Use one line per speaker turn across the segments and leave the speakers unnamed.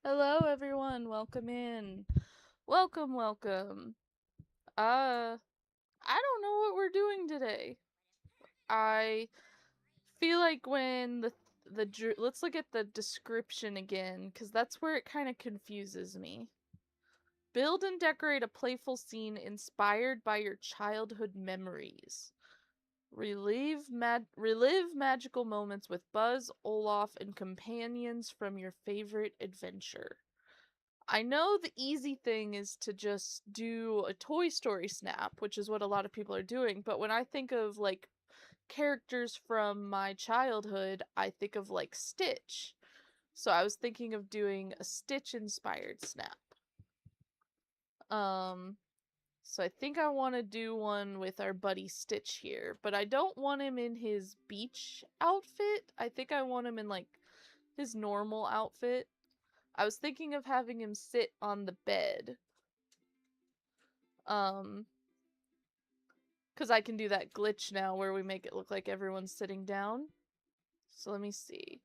Hello everyone, welcome in. Welcome, welcome. I don't know what we're doing today. I feel like when let's look at the description again, cuz that's where it kind of confuses me. Build and decorate a playful scene inspired by your childhood memories. Relive magical moments with Buzz, Olaf, and companions from your favorite adventure. I know the easy thing is to just do a Toy Story snap, which is what a lot of people are doing, but when I think of like characters from my childhood, I think of like Stitch. So I was thinking of doing a Stitch inspired snap. Um so I think I want to do one with our buddy Stitch here, but I don't want him in his beach outfit. I think I want him in like his normal outfit. I was thinking of having him sit on the bed. Um, because I can do that glitch now where we make it look like everyone's sitting down. So let me see.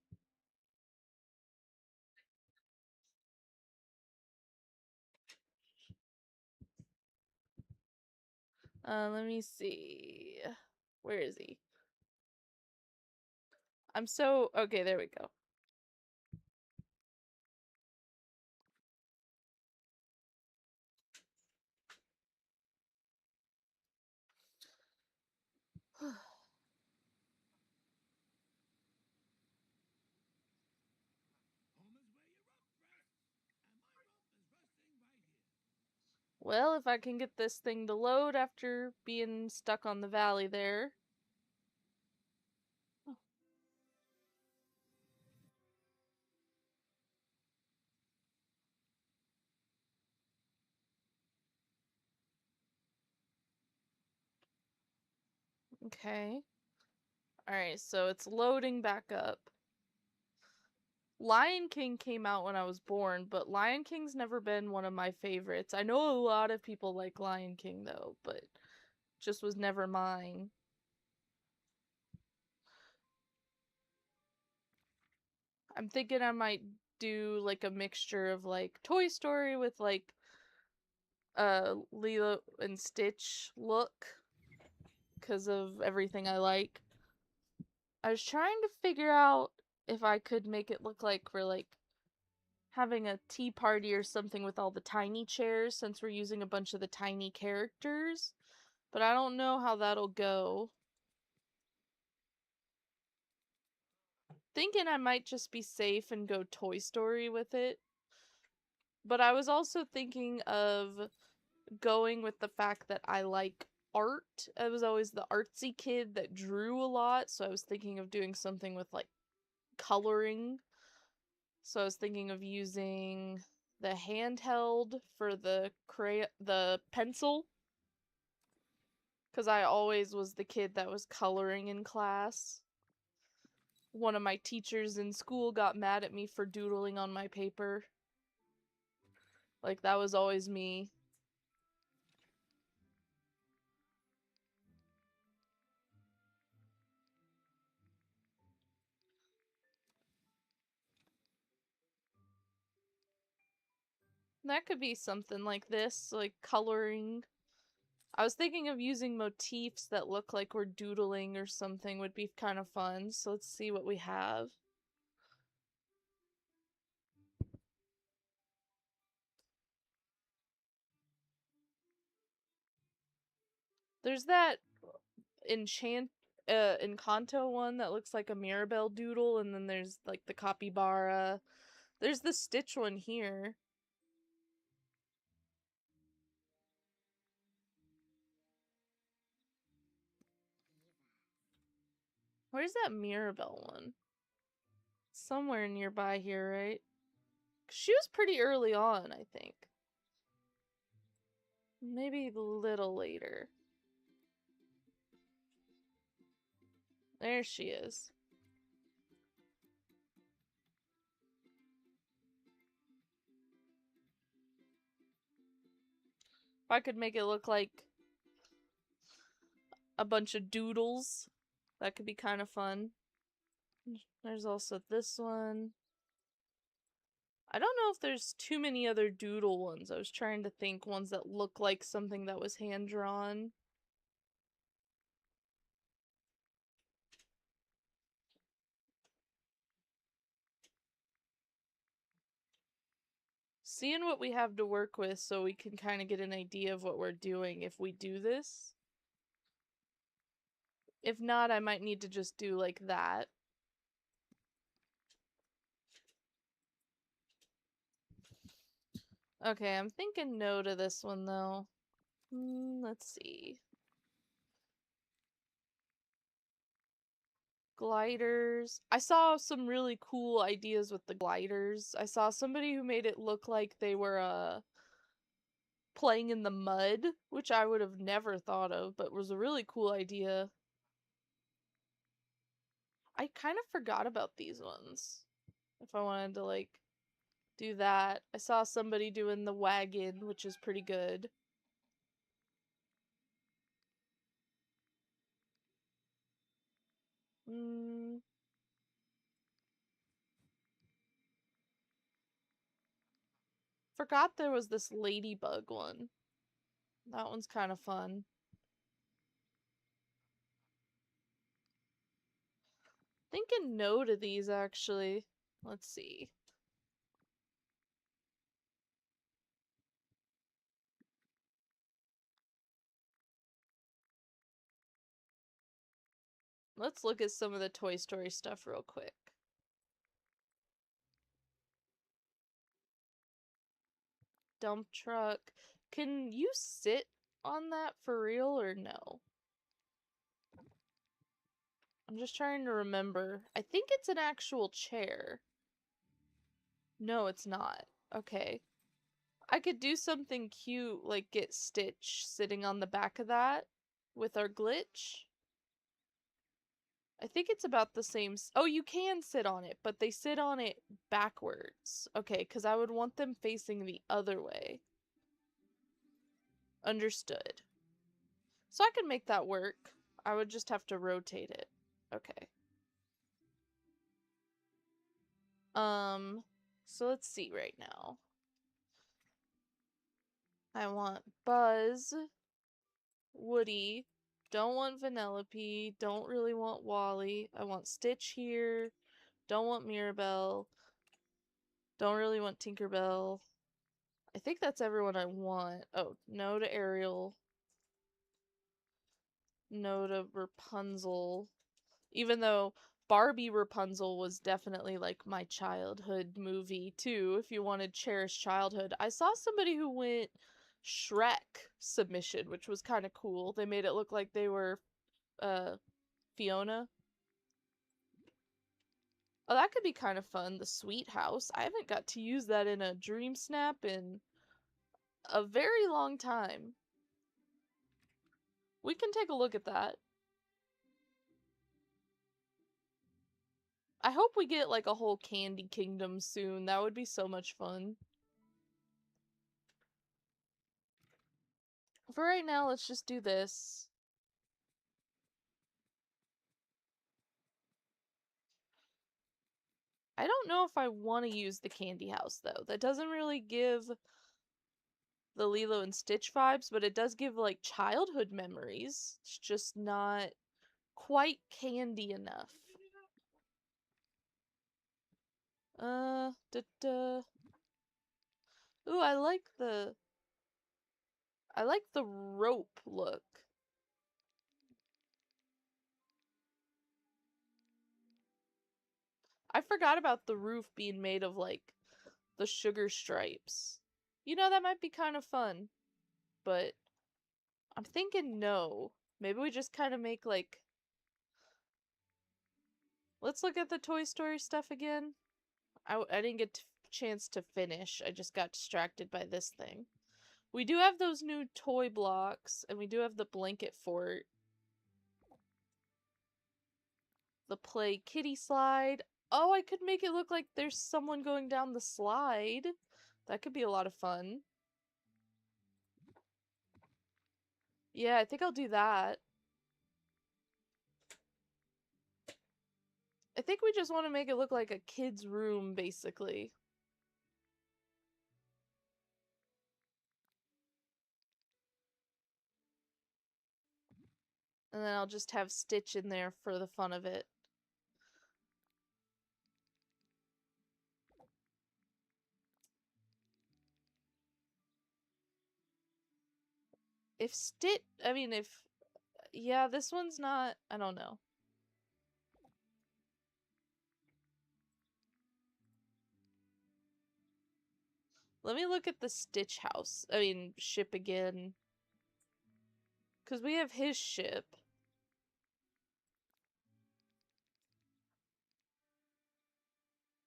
Let me see. Where is he? Okay, there we go. Well, if I can get this thing to load after being stuck on the valley there. Okay. Alright, so it's loading back up. Lion King came out when I was born, but Lion King's never been one of my favorites. I know a lot of people like Lion King though, but just was never mine. I'm thinking I might do like a mixture of like Toy Story with like Lilo and Stitch look because of everything I like. I was trying to figure out if I could make it look like we're like having a tea party or something with all the tiny chairs since we're using a bunch of the tiny characters, but I don't know how that'll go. Thinking I might just be safe and go Toy Story with it. But I was also thinking of going with the fact that I like art. I was always the artsy kid that drew a lot, so I was thinking of doing something with like coloring. So I was thinking of using the handheld for the pencil, because I always was the kid that was coloring in class. One of my teachers in school got mad at me for doodling on my paper. Like, that was always me. That could be something like this, like coloring. I was thinking of using motifs that look like we're doodling or something would be kind of fun, so let's see what we have. There's that Encanto one that looks like a Mirabelle doodle, and then there's like the capybara. There's the Stitch one here. Where's that Mirabelle one? Somewhere nearby here, right? She was pretty early on, I think. Maybe a little later. There she is. If I could make it look like a bunch of doodles, that could be kind of fun. There's also this one. I don't know if there's too many other doodle ones. I was trying to think ones that look like something that was hand-drawn. Seeing what we have to work with so we can kind of get an idea of what we're doing if we do this. If not, I might need to just do like that. Okay, I'm thinking no to this one though. Let's see. Gliders. I saw some really cool ideas with the gliders. I saw somebody who made it look like they were playing in the mud, which I would have never thought of, but was a really cool idea. I kind of forgot about these ones. If I wanted to like do that. I saw somebody doing the wagon, which is pretty good. Forgot there was this ladybug one. That one's kind of fun. Thinking no to these, actually. Let's see. Let's look at some of the Toy Story stuff real quick. Dump truck. Can you sit on that for real or no? I'm just trying to remember. I think it's an actual chair. No, it's not. Okay. I could do something cute, like get Stitch sitting on the back of that with our glitch. I think it's about the same. Oh, you can sit on it, but they sit on it backwards. Okay, because I would want them facing the other way. Understood. So I can make that work. I would just have to rotate it. Okay. So let's see right now. I want Buzz, Woody, don't want Vanellope, don't really want Wally. I want Stitch here, don't want Mirabelle, don't really want Tinkerbell. I think that's everyone I want. Oh, no to Ariel. No to Rapunzel. Even though Barbie Rapunzel was definitely like my childhood movie too, if you wanted cherished childhood. I saw somebody who went Shrek submission, which was kind of cool. They made it look like they were Fiona. Oh, that could be kind of fun. The Sweet House. I haven't got to use that in a Dreamsnap in a very long time. We can take a look at that. I hope we get like a whole Candy Kingdom soon. That would be so much fun. For right now, let's just do this. I don't know if I want to use the candy house, though. That doesn't really give the Lilo and Stitch vibes, but it does give, like, childhood memories. It's just not quite candy enough. Ooh, I like the rope look. I forgot about the roof being made of, like, the sugar stripes. You know, that might be kind of fun. But I'm thinking no. Maybe we just kind of make, like... Let's look at the Toy Story stuff again. I didn't get a chance to finish. I just got distracted by this thing. We do have those new toy blocks, and we do have the blanket fort. The play kitty slide. Oh, I could make it look like there's someone going down the slide. That could be a lot of fun. Yeah, I think I'll do that. I think we just want to make it look like a kid's room, basically. And then I'll just have Stitch in there for the fun of it. If Stitch, I mean, if, yeah, this one's not, I don't know. Let me look at the Stitch house. I mean, ship again. Because we have his ship.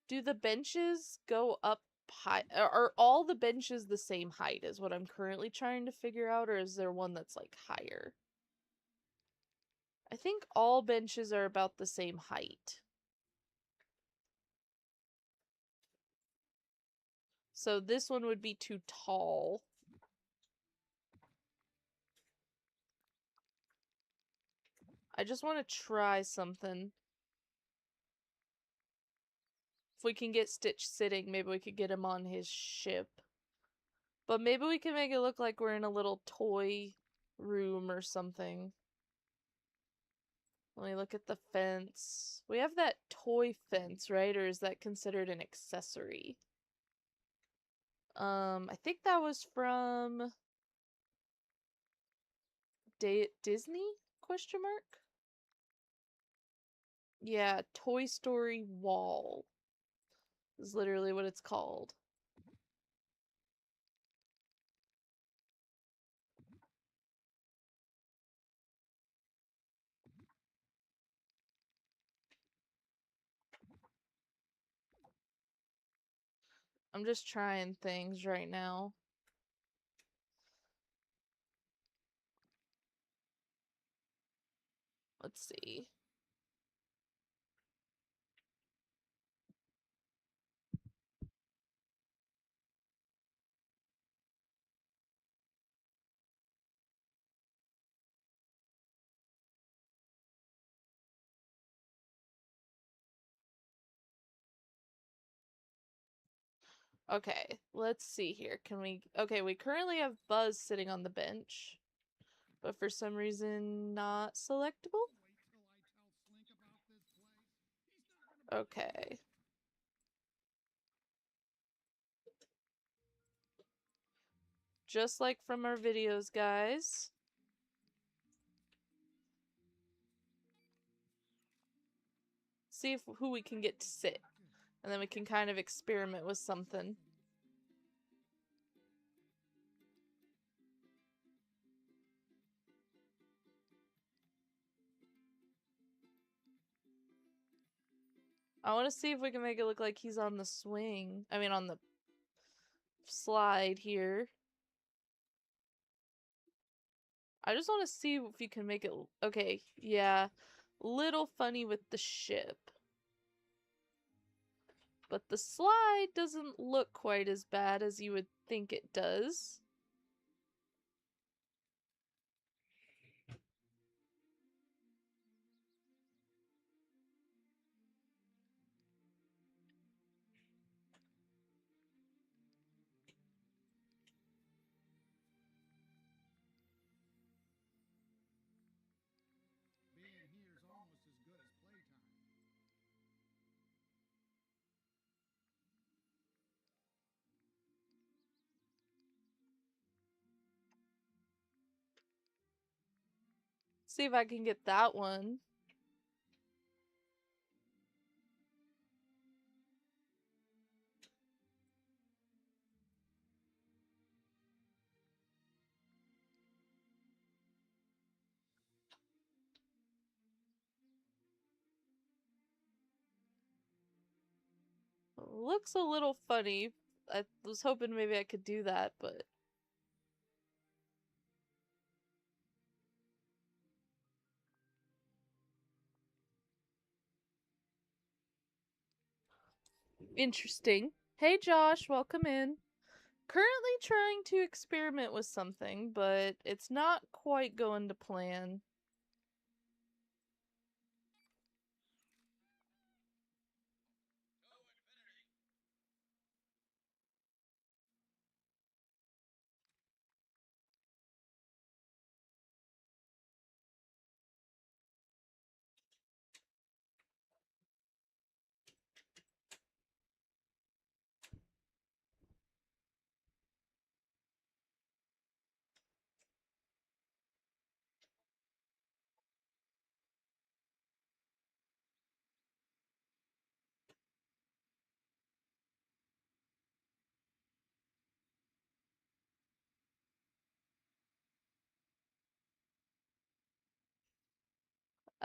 Do the benches go up high? Are all the benches the same height is what I'm currently trying to figure out, or is there one that's like higher? I think all benches are about the same height. So this one would be too tall. I just want to try something. If we can get Stitch sitting, maybe we could get him on his ship. But maybe we can make it look like we're in a little toy room or something. Let me look at the fence. We have that toy fence, right? Or is that considered an accessory? I think that was from Disney? Question mark? Yeah, Toy Story wall is literally what it's called. I'm just trying things right now. Let's see. Okay, let's see here. Can we... Okay, we currently have Buzz sitting on the bench, but for some reason not selectable? Okay. Just like from our videos, guys. See if who we can get to sit. And then we can kind of experiment with something. I want to see if we can make it look like he's on the swing. I mean, on the slide here. I just want to see if you can make it... Okay, yeah. Little funny with the ship. But the slide doesn't look quite as bad as you would think it does. See if I can get that one. Looks a little funny. I was hoping maybe I could do that, but... Interesting. Hey Josh, welcome in. Currently trying to experiment with something, but it's not quite going to plan.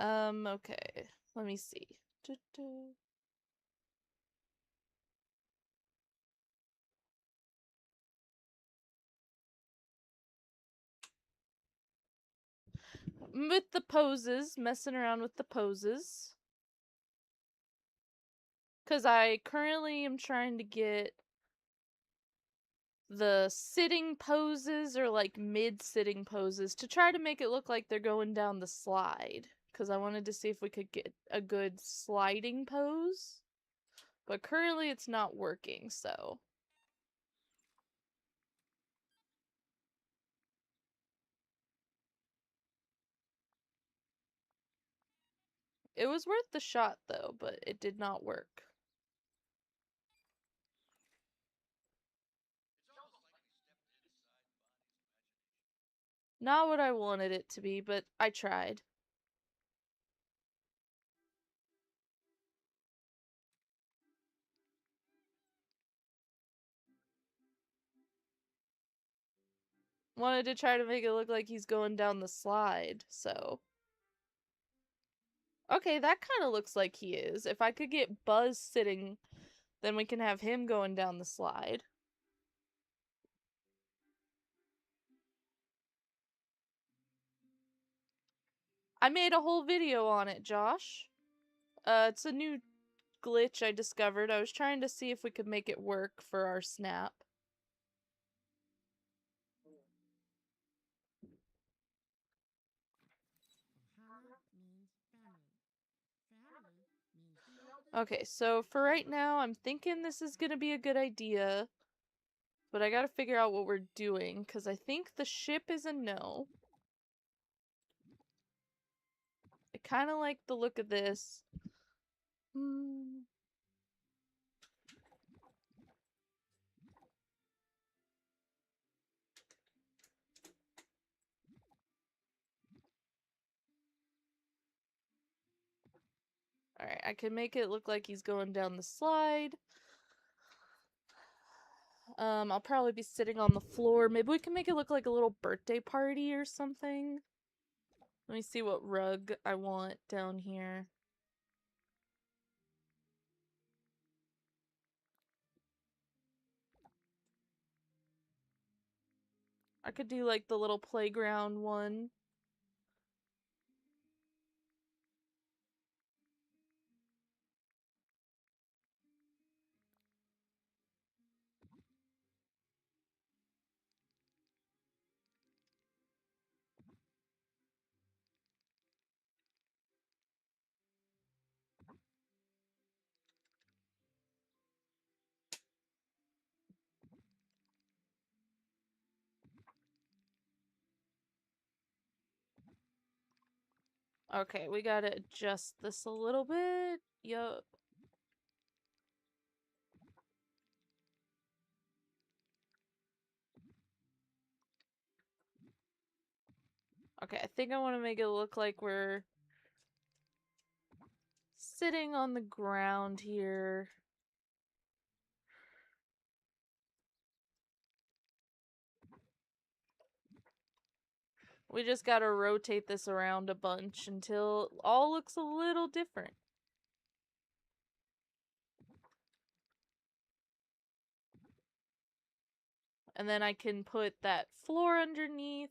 Okay. Let me see. With the poses, messing around with the poses. Because I currently am trying to get the sitting poses or like mid-sitting poses to try to make it look like they're going down the slide. Because I wanted to see if we could get a good sliding pose. But currently it's not working, so. It was worth the shot though, but it did not work. Not what I wanted it to be, but I tried. Wanted to try to make it look like he's going down the slide, so. Okay, that kind of looks like he is. If I could get Buzz sitting, then we can have him going down the slide. I made a whole video on it, Josh. It's a new glitch I discovered. I was trying to see if we could make it work for our snap. Okay, so for right now, I'm thinking this is gonna be a good idea. But I gotta figure out what we're doing, because I think the ship is a no. I kind of like the look of this. Alright, I can make it look like he's going down the slide. I'll probably be sitting on the floor. Maybe we can make it look like a little birthday party or something. Let me see what rug I want down here. I could do like the little playground one. Okay, we gotta adjust this a little bit. Yup. Okay, I think I want to make it look like we're sitting on the ground here. We just gotta rotate this around a bunch until it all looks a little different. And then I can put that floor underneath.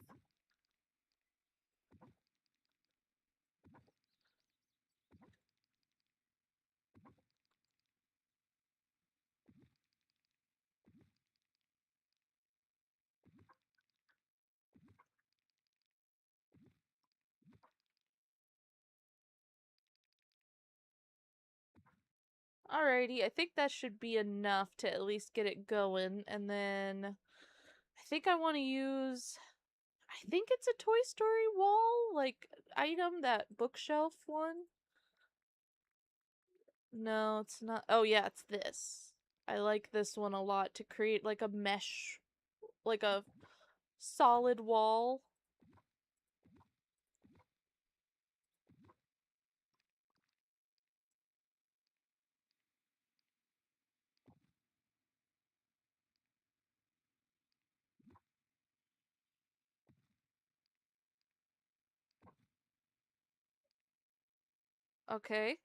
Alrighty, I think that should be enough to at least get it going. And then I think I want to use, I think it's a Toy Story wall, like, item, that bookshelf one. No, it's not. Oh yeah, it's this. I like this one a lot to create like a mesh, like a solid wall. Okay.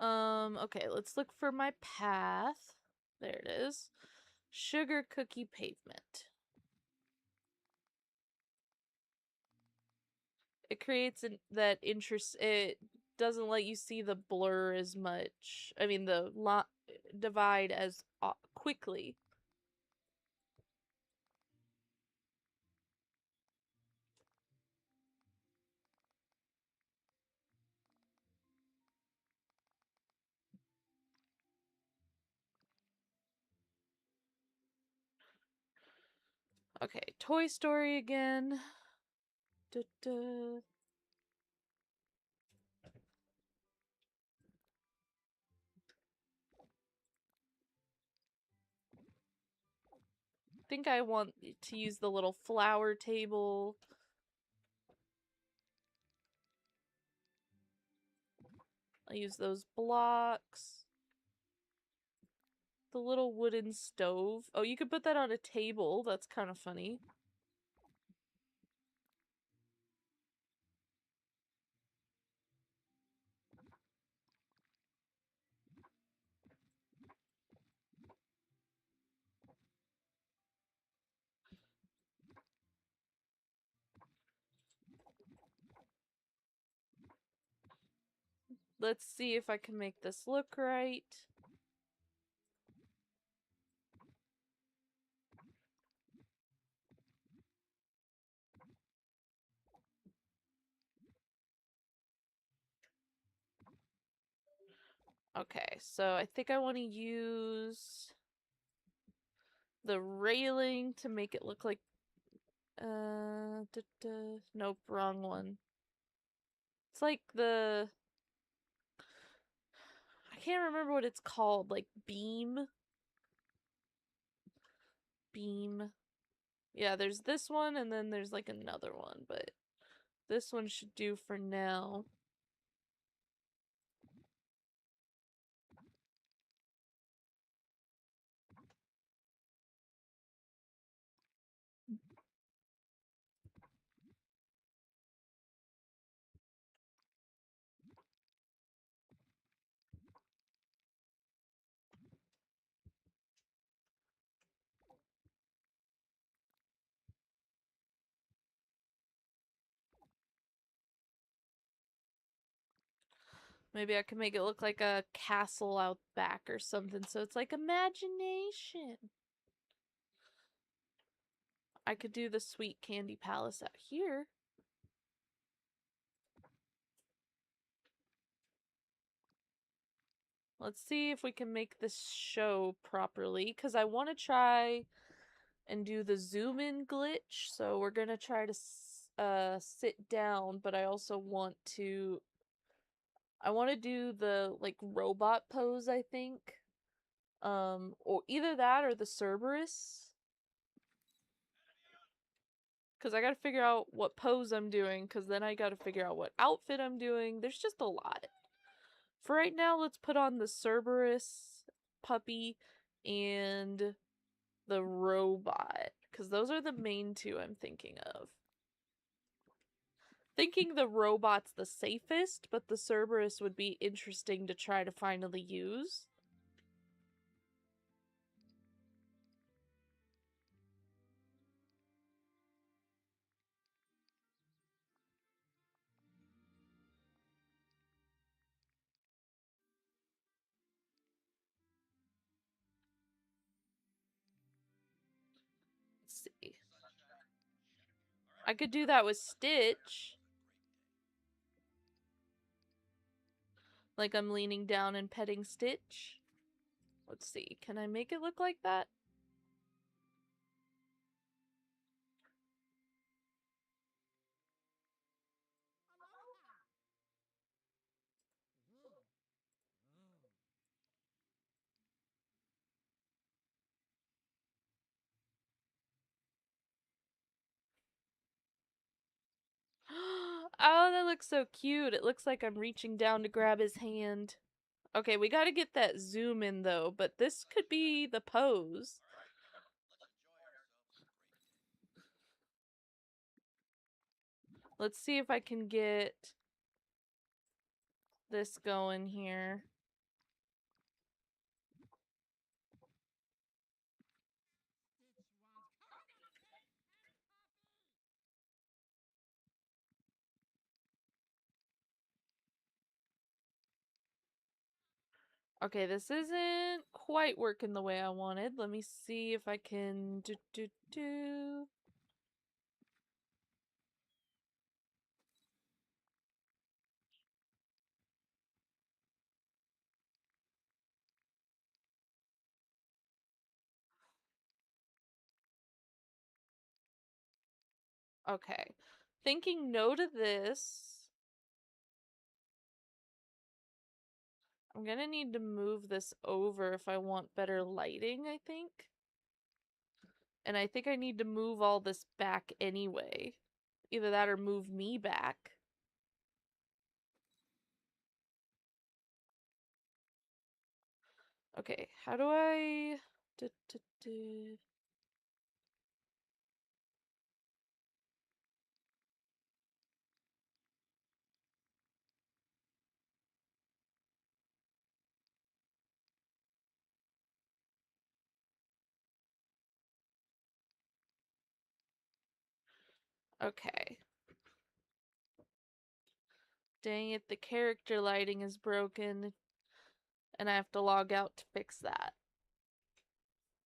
Okay, let's look for my path. There it is. Sugar cookie pavement. It creates that interest. It doesn't let you see the blur as much. I mean, the divide as quickly. Okay, Toy Story again. Da -da. I think I want to use the little flower table. I'll use those blocks. The little wooden stove. Oh, you could put that on a table. That's kind of funny. Let's see if I can make this look right. Okay, so I think I want to use the railing to make it look like nope, wrong one. It's like the I can't remember what it's called, like beam. Yeah, there's this one and then there's like another one, but this one should do for now. Maybe I can make it look like a castle out back or something, so it's like imagination. I could do the Sweet Candy Palace out here. Let's see if we can make this show properly, because I want to try and do the zoom in glitch, so we're gonna try to sit down, but I also want to do the like robot pose, I think. Or either that or the Cerberus. Because I gotta figure out what pose I'm doing, because then I gotta figure out what outfit I'm doing. There's just a lot. For right now, let's put on the Cerberus puppy and the robot, because those are the main two I'm thinking of. Thinking the robot's the safest, but the Cerberus would be interesting to try to finally use. Let's see. I could do that with Stitch. Like I'm leaning down and petting Stitch. Let's see. Can I make it look like that? Oh, that looks so cute. It looks like I'm reaching down to grab his hand. Okay, we gotta get that zoom in though, but this could be the pose. Let's see if I can get this going here. Okay, this isn't quite working the way I wanted. Let me see if I can do. Okay. Thinking no to this. I'm gonna need to move this over if I want better lighting, I think. And I think I need to move all this back anyway. Either that or move me back. Okay, how do I... Okay. Dang it, the character lighting is broken, and I have to log out to fix that.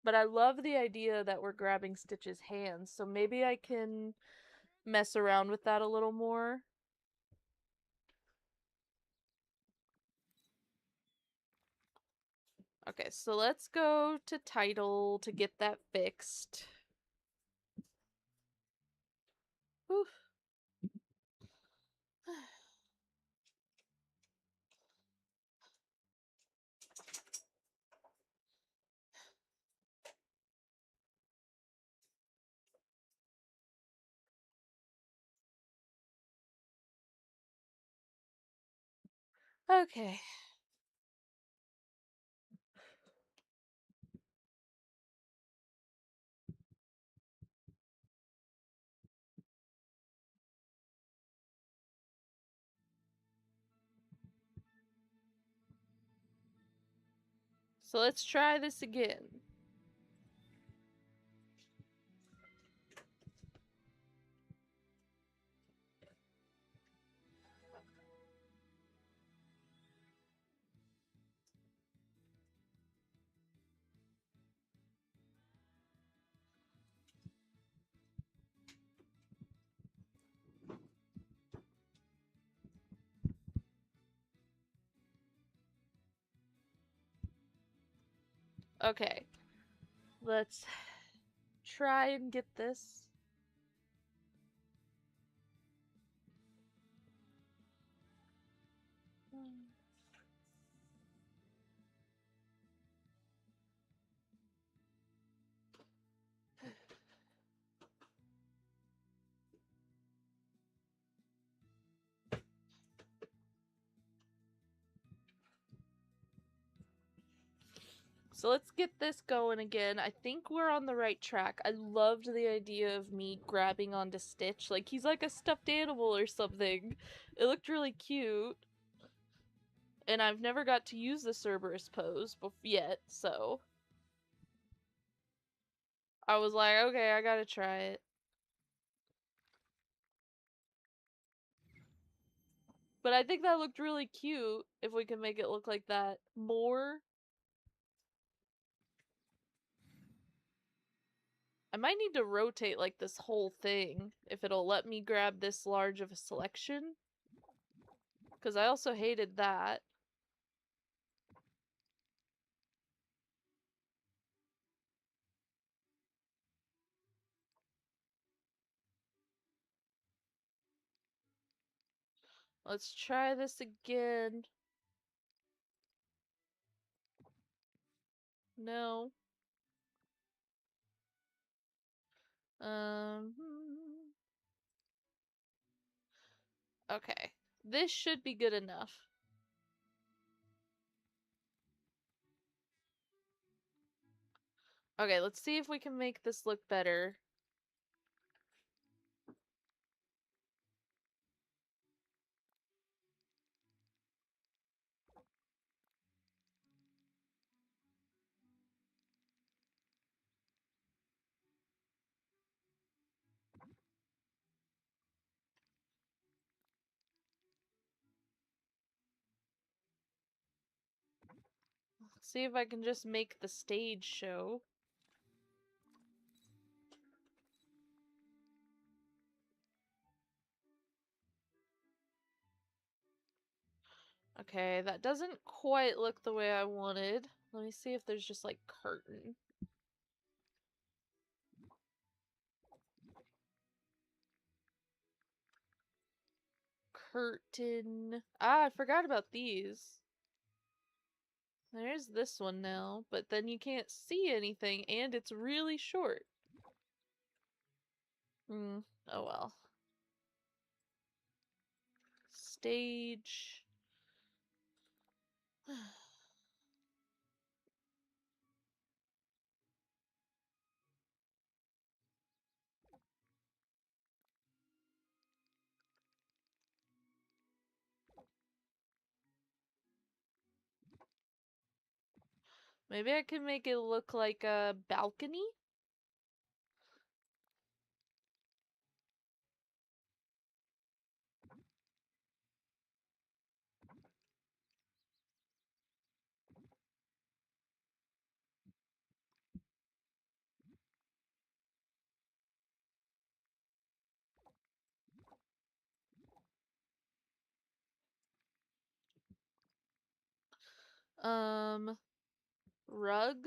But I love the idea that we're grabbing Stitch's hands, so maybe I can mess around with that a little more. Okay, so let's go to title to get that fixed. Whew. Okay. So let's try this again. Okay. Let's try and get this. So let's get this going again. I think we're on the right track. I loved the idea of me grabbing onto Stitch. Like, he's like a stuffed animal or something. It looked really cute. And I've never got to use the Cerberus pose yet, so... I was like, okay, I gotta try it. But I think that looked really cute, if we can make it look like that more. I might need to rotate, like, this whole thing, if it'll let me grab this large of a selection. Because I also hated that. Let's try this again. No. Um... Okay. This should be good enough. Okay, let's see if we can make this look better. See if I can just make the stage show. Okay, that doesn't quite look the way I wanted. Let me see if there's just like curtain. Curtain. Ah, I forgot about these. There's this one now, but then you can't see anything and it's really short. Oh well. Stage. Maybe I can make it look like a balcony? Rug?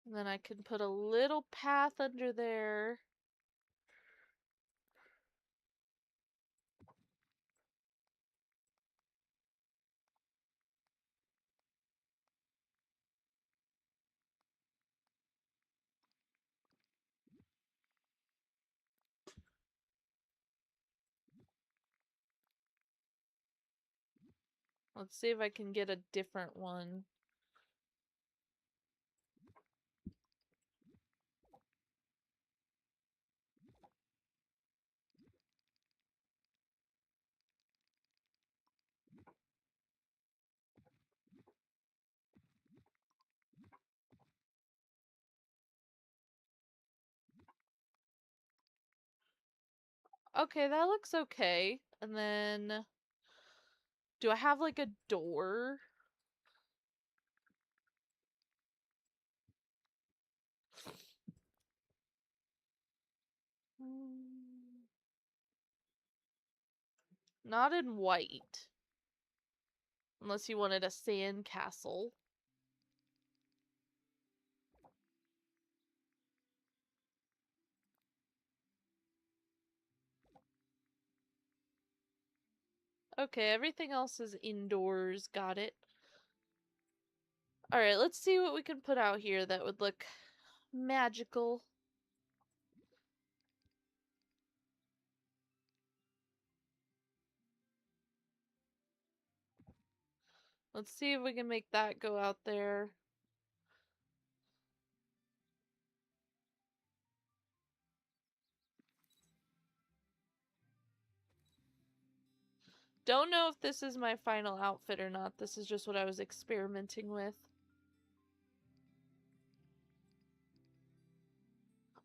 And then I can put a little path under there. Let's see if I can get a different one. Okay, that looks okay. And then, do I have like a door? Not in white. Unless you wanted a sand castle. Okay, everything else is indoors. Got it. Alright, let's see what we can put out here that would look magical. Let's see if we can make that go out there. Don't know if this is my final outfit or not. This is just what I was experimenting with.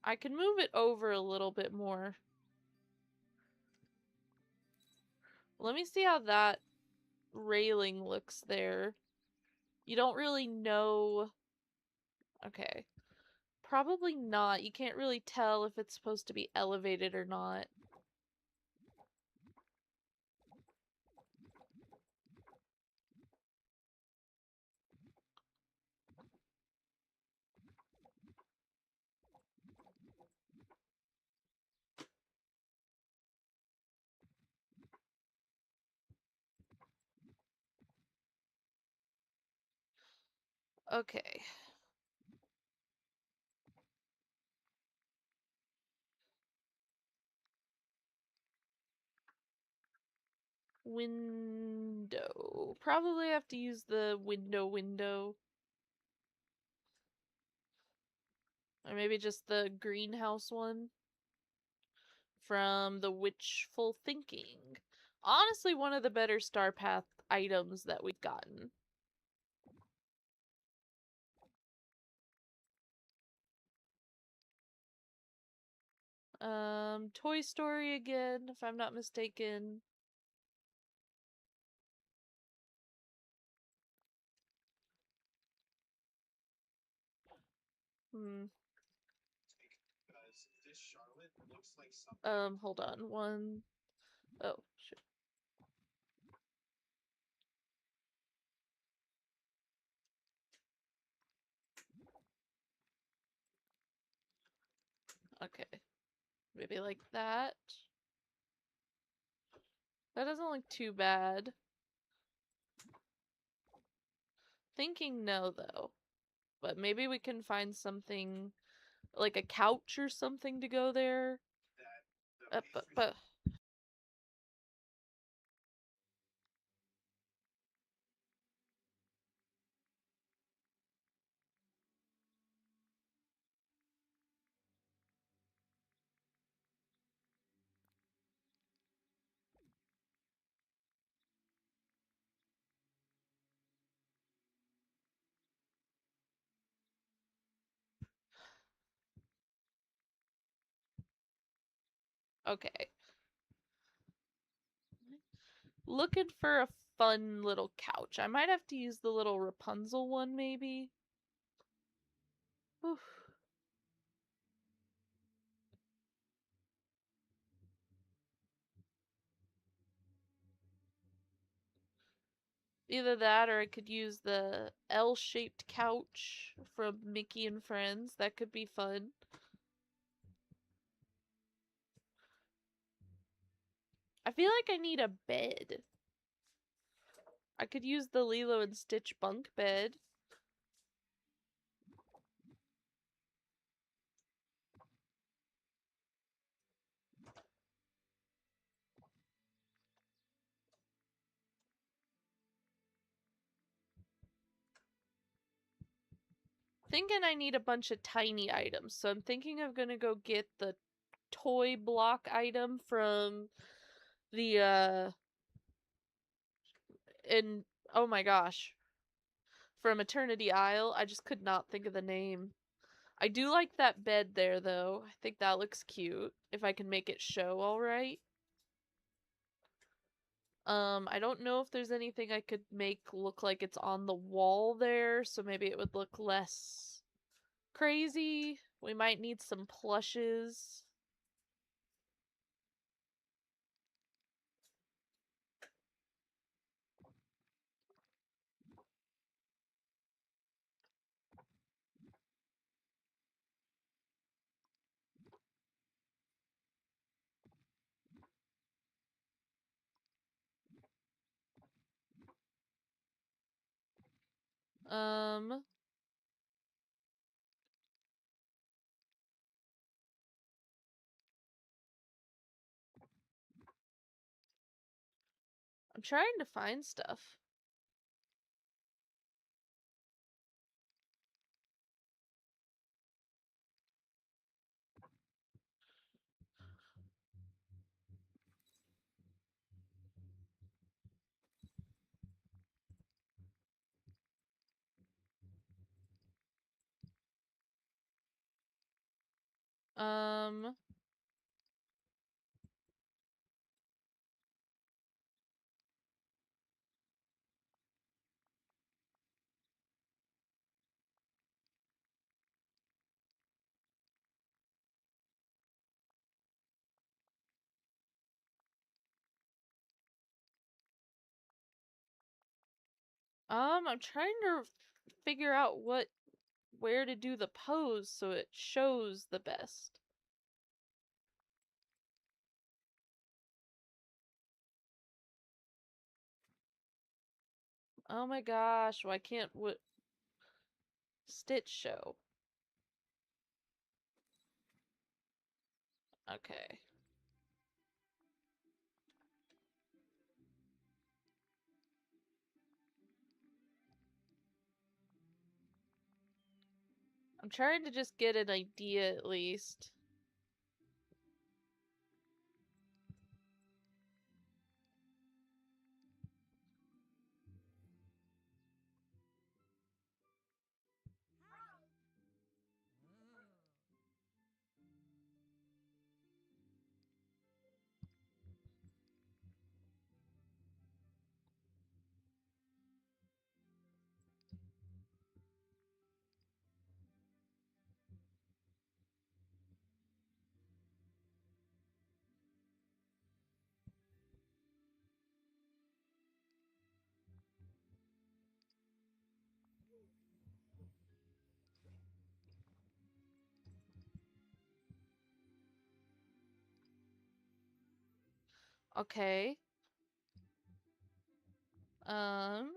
I can move it over a little bit more. Let me see how that railing looks there. You don't really know. Okay. Probably not. You can't really tell if it's supposed to be elevated or not. Okay. Window. Probably have to use the window. Or maybe just the greenhouse one from the Witchful Thinking. Honestly, one of the better Star Path items that we've gotten. Toy Story again, if I'm not mistaken. Hmm. Hold on. One. Oh, shit. Okay. Maybe like that. That doesn't look too bad. Thinking no, though. But maybe we can find something, like a couch or something to go there. But okay. Looking for a fun little couch. I might have to use the little Rapunzel one, maybe. Oof. Either that or I could use the L-shaped couch from Mickey and Friends. That could be fun. I feel like I need a bed. I could use the Lilo and Stitch bunk bed. Thinking I need a bunch of tiny items, so I'm thinking I'm gonna go get the toy block item from the in oh my gosh, from Eternity Isle. I just could not think of the name. I do like that bed there though. I think that looks cute if I can make it show all right. I don't know if there's anything I could make look like it's on the wall there, so maybe it would look less crazy. We might need some plushes. Um, I'm trying to find stuff. Um, I'm trying to figure out where to do the pose so it shows the best. Oh my gosh, why can't what Stitch show. Okay. I'm trying to just get an idea at least. Okay. Um.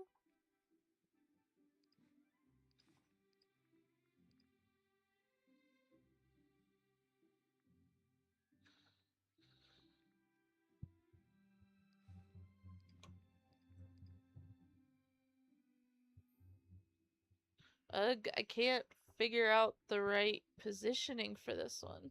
Ugh, I can't figure out the right positioning for this one.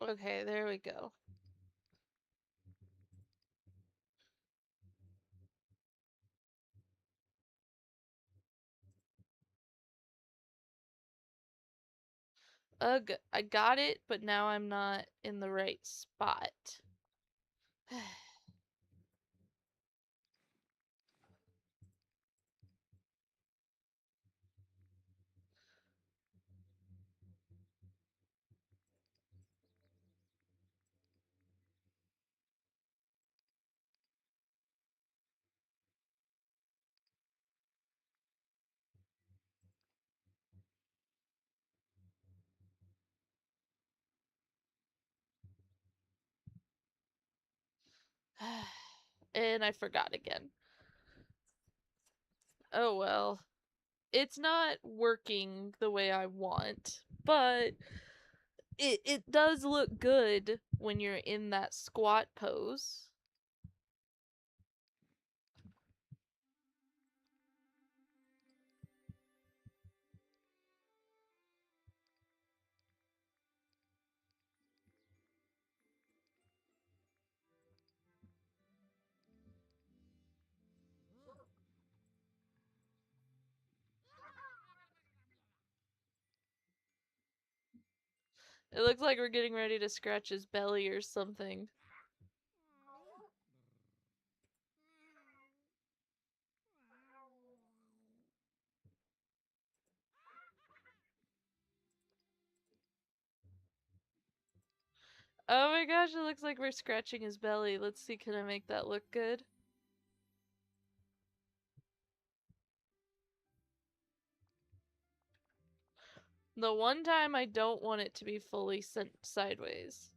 Okay, there we go. Ugh, I got it, but now I'm not in the right spot. And I forgot again. Oh well. It's not working the way I want, but it does look good when you're in that squat pose. It looks like we're getting ready to scratch his belly or something. Oh my gosh, it looks like we're scratching his belly. Let's see, can I make that look good? The one time I don't want it to be fully sent sideways.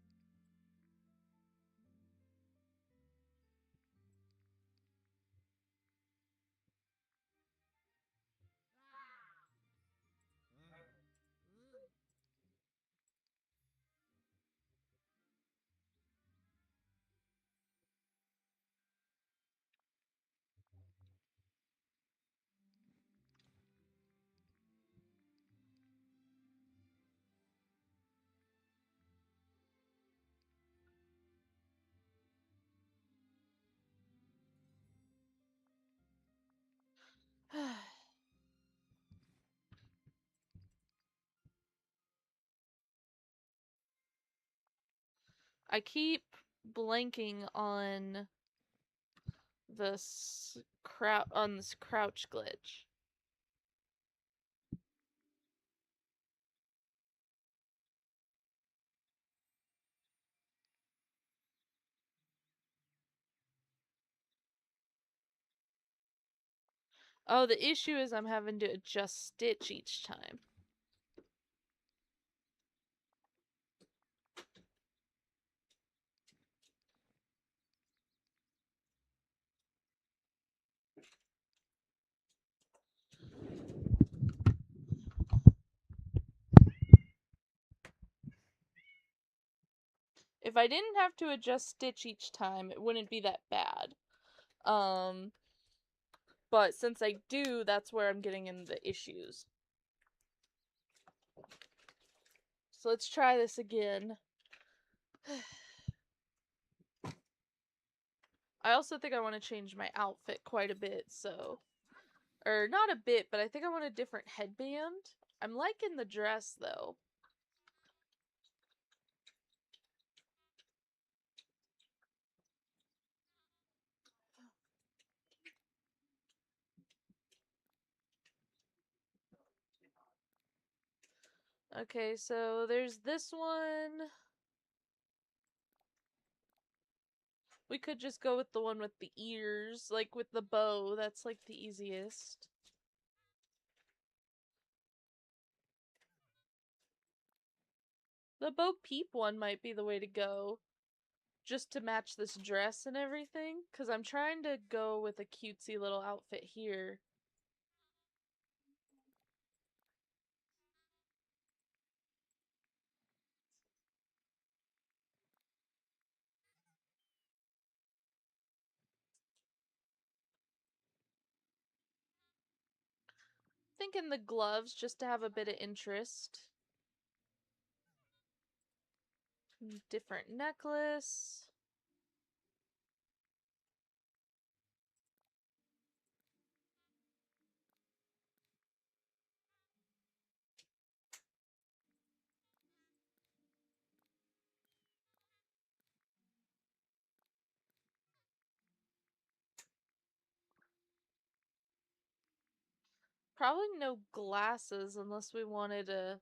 I keep blanking on this crouch glitch. Oh, the issue is I'm having to adjust stitch each time. If I didn't have to adjust stitch each time, it wouldn't be that bad. But since I do, that's where I'm getting in the issues. So let's try this again. I also think I want to change my outfit quite a bit, so... Or not a bit, but I think I want a different headband. I'm liking the dress, though. Okay, so there's this one. We could just go with the one with the ears, like with the bow. That's like the easiest. The Bo Peep one might be the way to go. Just to match this dress and everything. Because I'm trying to go with a cutesy little outfit here. Thinking the gloves just to have a bit of interest. Different necklace. Probably no glasses unless we wanted to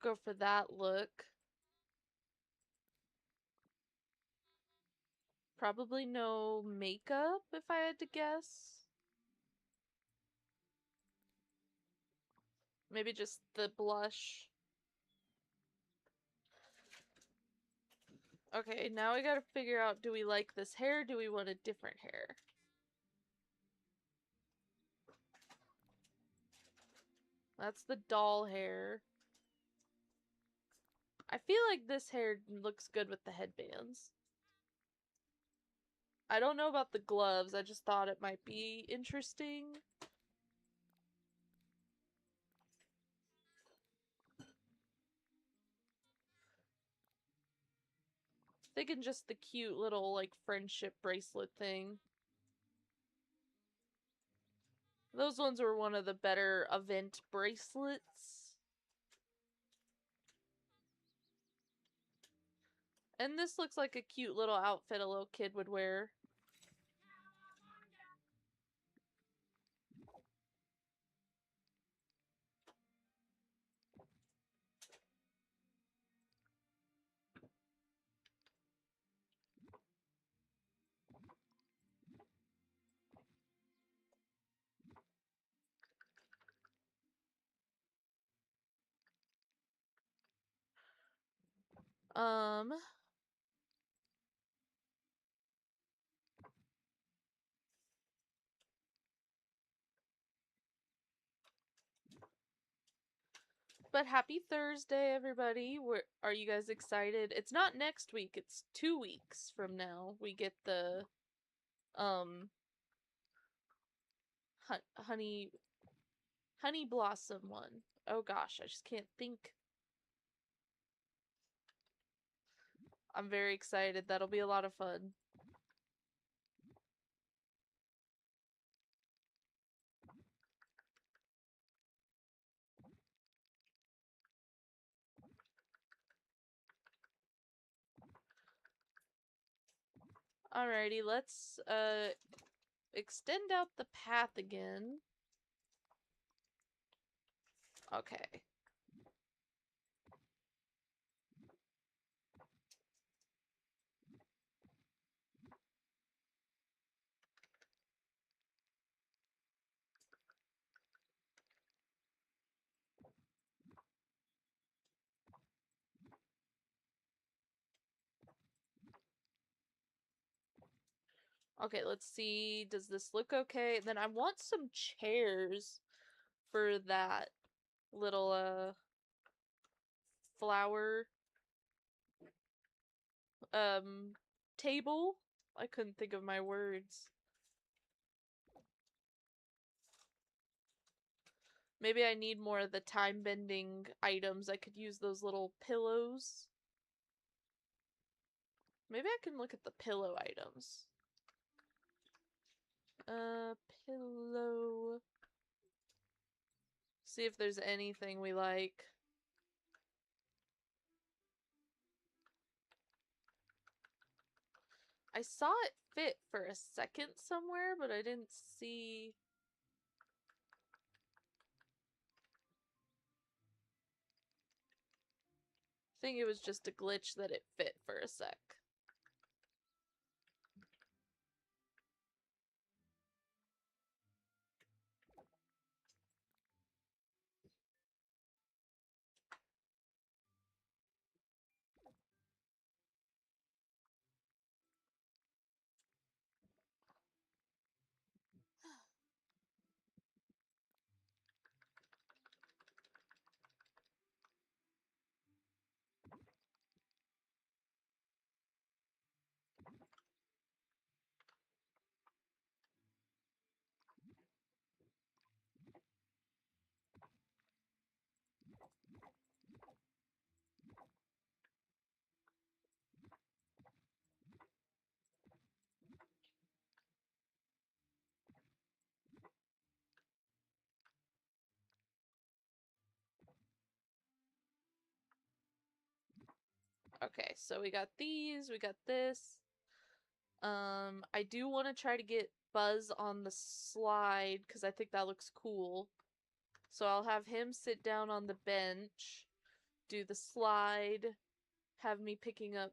go for that look. Probably no makeup if I had to guess. Maybe just the blush. Okay, now we gotta figure out, do we like this hair? Do we want a different hair? That's the doll hair. I feel like this hair looks good with the headbands. I don't know about the gloves, I just thought it might be interesting. Thinking just the cute little, like, friendship bracelet thing. Those ones were one of the better event bracelets. And this looks like a cute little outfit a little kid would wear. Um, but happy Thursday, everybody. Are you guys excited? It's not next week, it's 2 weeks from now. We get the, um, honey blossom one. Oh gosh, I just can't think. I'm very excited. That'll be a lot of fun. Alrighty, let's, extend out the path again. Okay. Okay, let's see. Does this look okay? Then I want some chairs for that little flower table. I couldn't think of my words. Maybe I need more of the time-bending items. I could use those little pillows. Maybe I can look at the pillow items. Pillow. See if there's anything we like. I saw it fit for a second somewhere, but I didn't see... I think it was just a glitch that it fit for a sec. Okay, so we got these, we got this. I do want to try to get Buzz on the slide because I think that looks cool. So I'll have him sit down on the bench, do the slide, have me picking up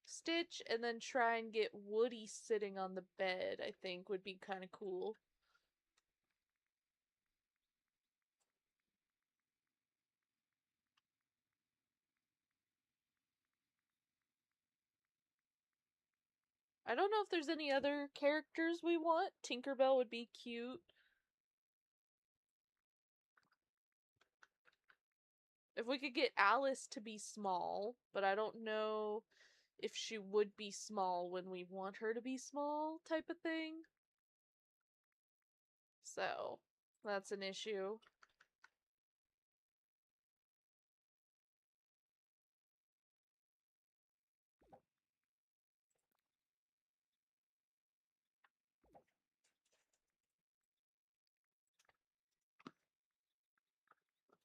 Stitch, and then try and get Woody sitting on the bed, I think would be kind of cool. I don't know if there's any other characters we want. Tinkerbell would be cute. If we could get Alice to be small, but I don't know if she would be small when we want her to be small type of thing. So, that's an issue.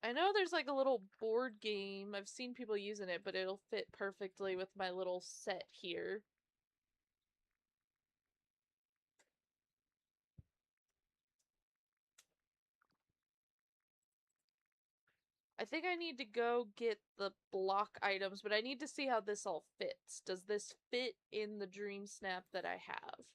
I know there's like a little board game. I've seen people using it, but it'll fit perfectly with my little set here. I think I need to go get the block items, but I need to see how this all fits. Does this fit in the Dreamsnap that I have?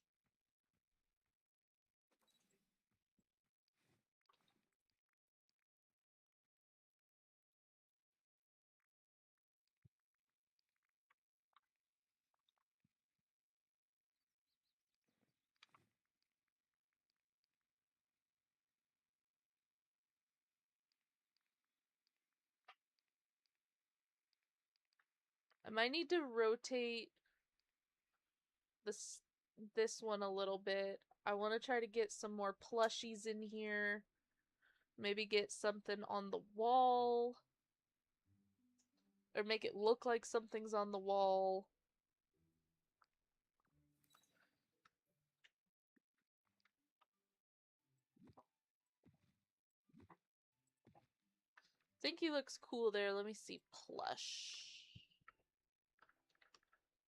I might need to rotate this one a little bit. I want to try to get some more plushies in here. Maybe get something on the wall. Or make it look like something's on the wall. I think he looks cool there. Let me see. Plush.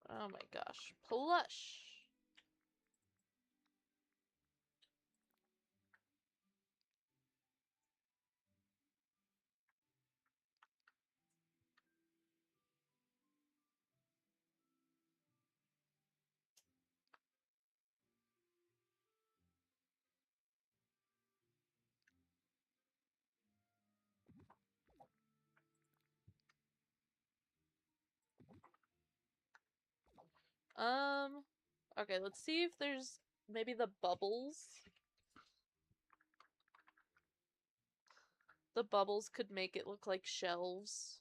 Oh my gosh. Plush. Okay, let's see if there's maybe the bubbles. The bubbles could make it look like shelves.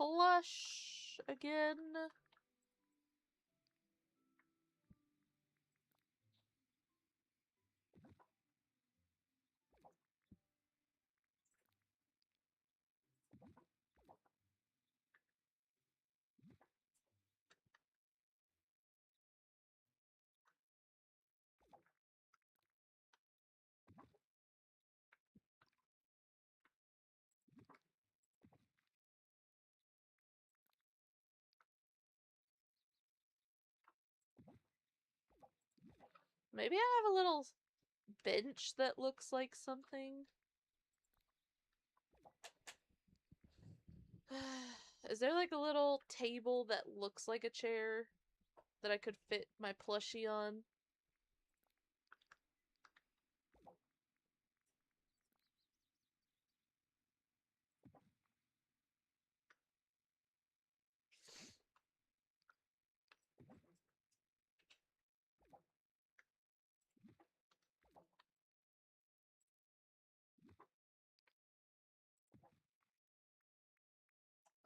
Plush again. Maybe I have a little bench that looks like something. Is there like a little table that looks like a chair that I could fit my plushie on?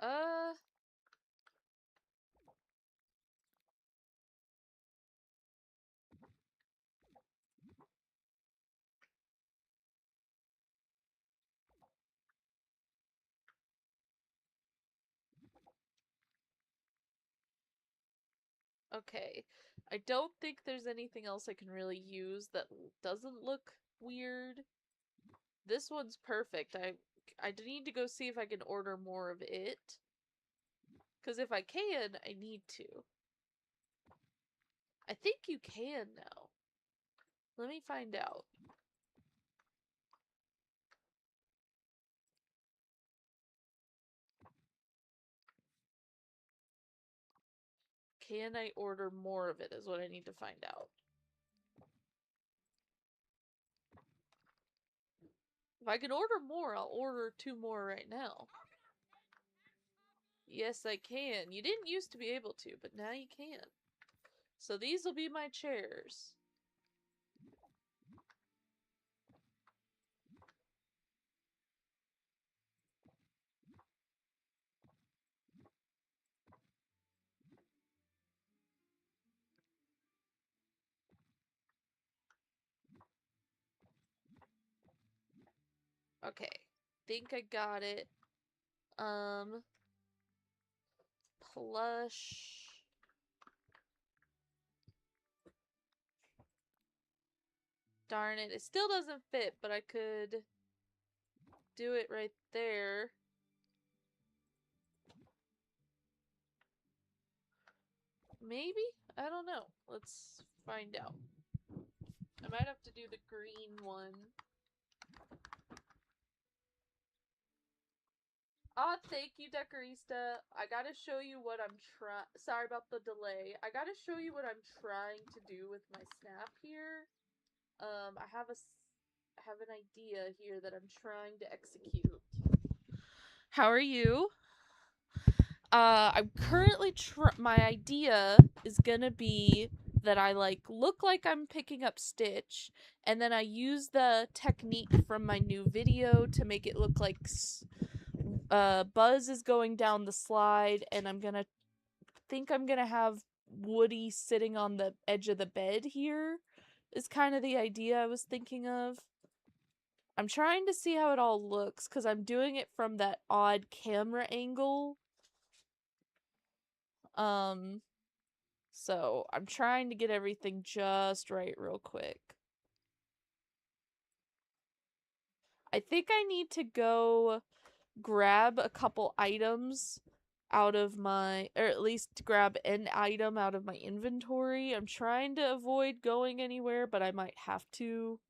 Uh, okay. I don't think there's anything else I can really use that doesn't look weird. This one's perfect. I need to go see if I can order more of it. Because if I can, I need to. I think you can now. Let me find out. Can I order more of it is what I need to find out. If I can order more, I'll order 2 more right now. Yes, I can. You didn't used to be able to, but now you can. So these will be my chairs. Okay. Think I got it. Plush. Darn it. It still doesn't fit, but I could do it right there. Maybe? I don't know. Let's find out. I might have to do the green one. Ah, thank you, Decorista. I gotta show you what I'm trying. Sorry about the delay. I gotta show you what I'm trying to do with my snap here. I have an idea here that I'm trying to execute. How are you? I'm currently my idea is gonna be that I like look like I'm picking up Stitch, and then I use the technique from my new video to make it look like Buzz is going down the slide, and I'm gonna have Woody sitting on the edge of the bed here. Is kind of the idea I was thinking of. I'm trying to see how it all looks because I'm doing it from that odd camera angle. So I'm trying to get everything just right real quick. I think I need to go grab a couple items out of my, or at least grab an item out of my inventory. I'm trying to avoid going anywhere, but I might have to.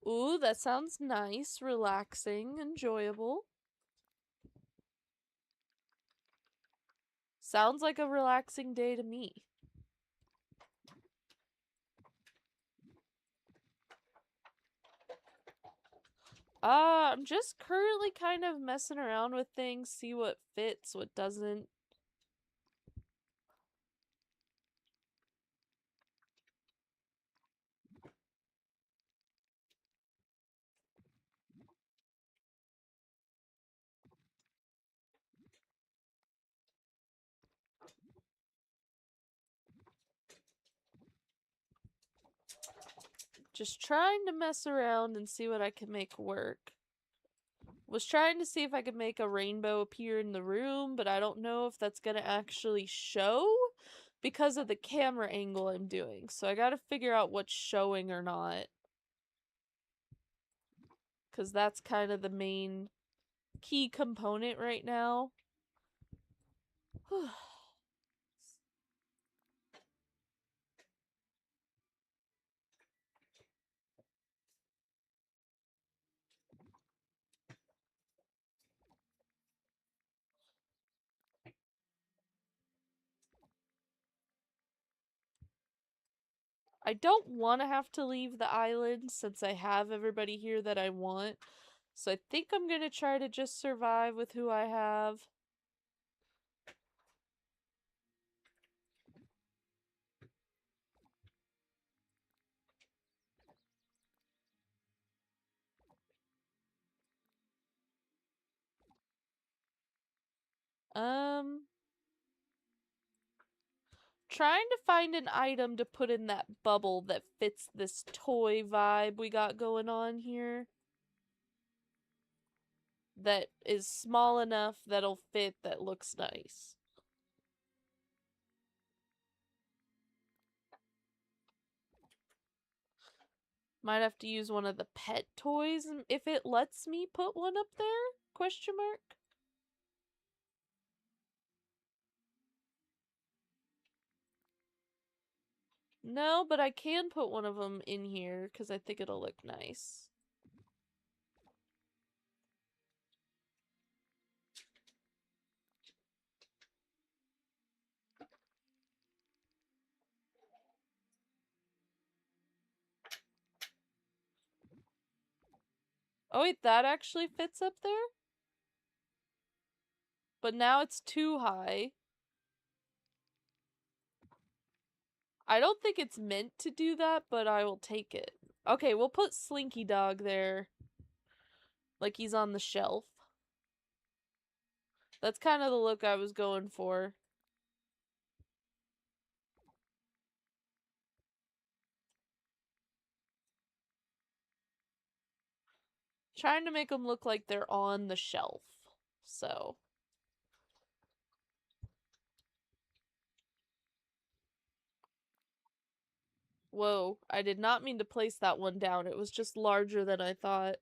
Ooh, that sounds nice, relaxing, enjoyable. Sounds like a relaxing day to me. I'm just currently kind of messing around with things, see what fits, what doesn't. Just trying to mess around and see what I can make work. Was trying to see if I could make a rainbow appear in the room, but I don't know if that's gonna actually show because of the camera angle I'm doing. So I gotta figure out what's showing or not. Because that's kind of the main key component right now. I don't want to have to leave the island since I have everybody here that I want. So I think I'm going to try to just survive with who I have. Trying to find an item to put in that bubble that fits this toy vibe we got going on here. That is small enough that'll fit, that looks nice. Might have to use one of the pet toys if it lets me put one up there? Question mark? No, but I can put one of them in here because I think it'll look nice. Oh wait, that actually fits up there? But now it's too high. I don't think it's meant to do that, but I will take it. Okay, we'll put Slinky Dog there. Like he's on the shelf. That's kind of the look I was going for. Trying to make them look like they're on the shelf. So. Whoa, I did not mean to place that one down. It was just larger than I thought.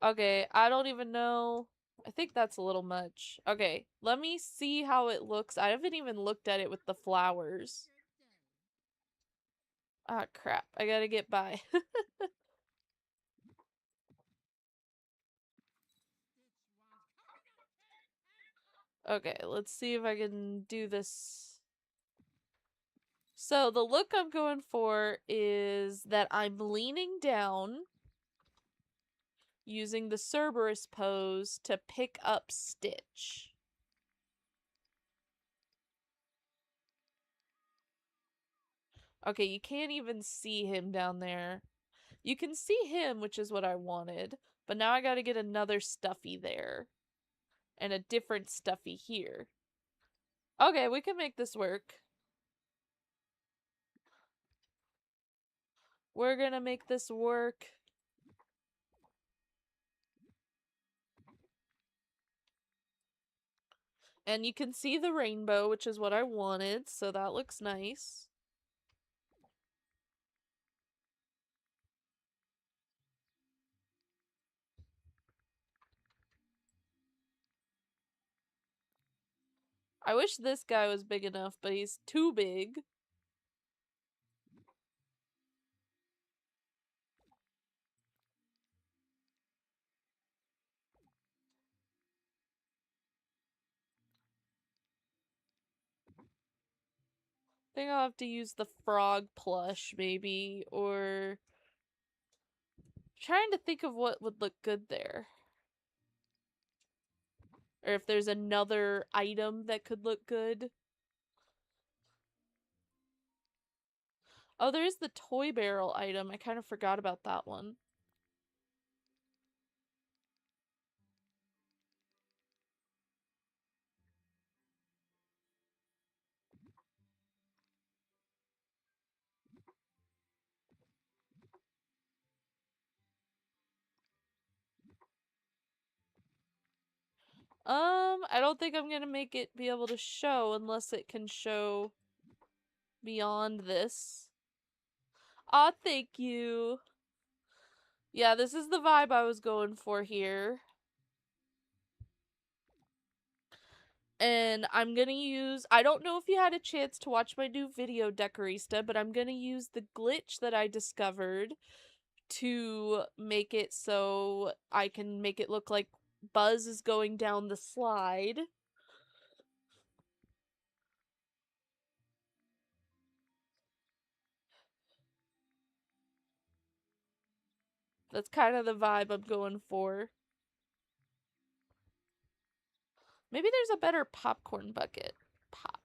Okay, I don't even know. I think that's a little much. Okay, let me see how it looks. I haven't even looked at it with the flowers. Ah, crap. I gotta get by. Okay, let's see if I can do this. So the look I'm going for is that I'm leaning down using the Cerberus pose to pick up Stitch. Okay, you can't even see him down there. You can see him, which is what I wanted. But now I gotta get another stuffy there. And a different stuffy here. Okay, we can make this work. We're gonna make this work. And you can see the rainbow, which is what I wanted, so that looks nice. I wish this guy was big enough, but he's too big. I think I'll have to use the frog plush, maybe, or... trying to think of what would look good there. Or if there's another item that could look good. Oh, there is the toy barrel item. I kind of forgot about that one. I don't think I'm gonna make it be able to show unless it can show beyond this. Aw, thank you. Yeah, this is the vibe I was going for here. And I'm gonna use, I don't know if you had a chance to watch my new video, Decorista, but I'm gonna use the glitch that I discovered to make it so I can make it look like Buzz is going down the slide. That's kind of the vibe I'm going for. Maybe there's a better popcorn bucket. Pop.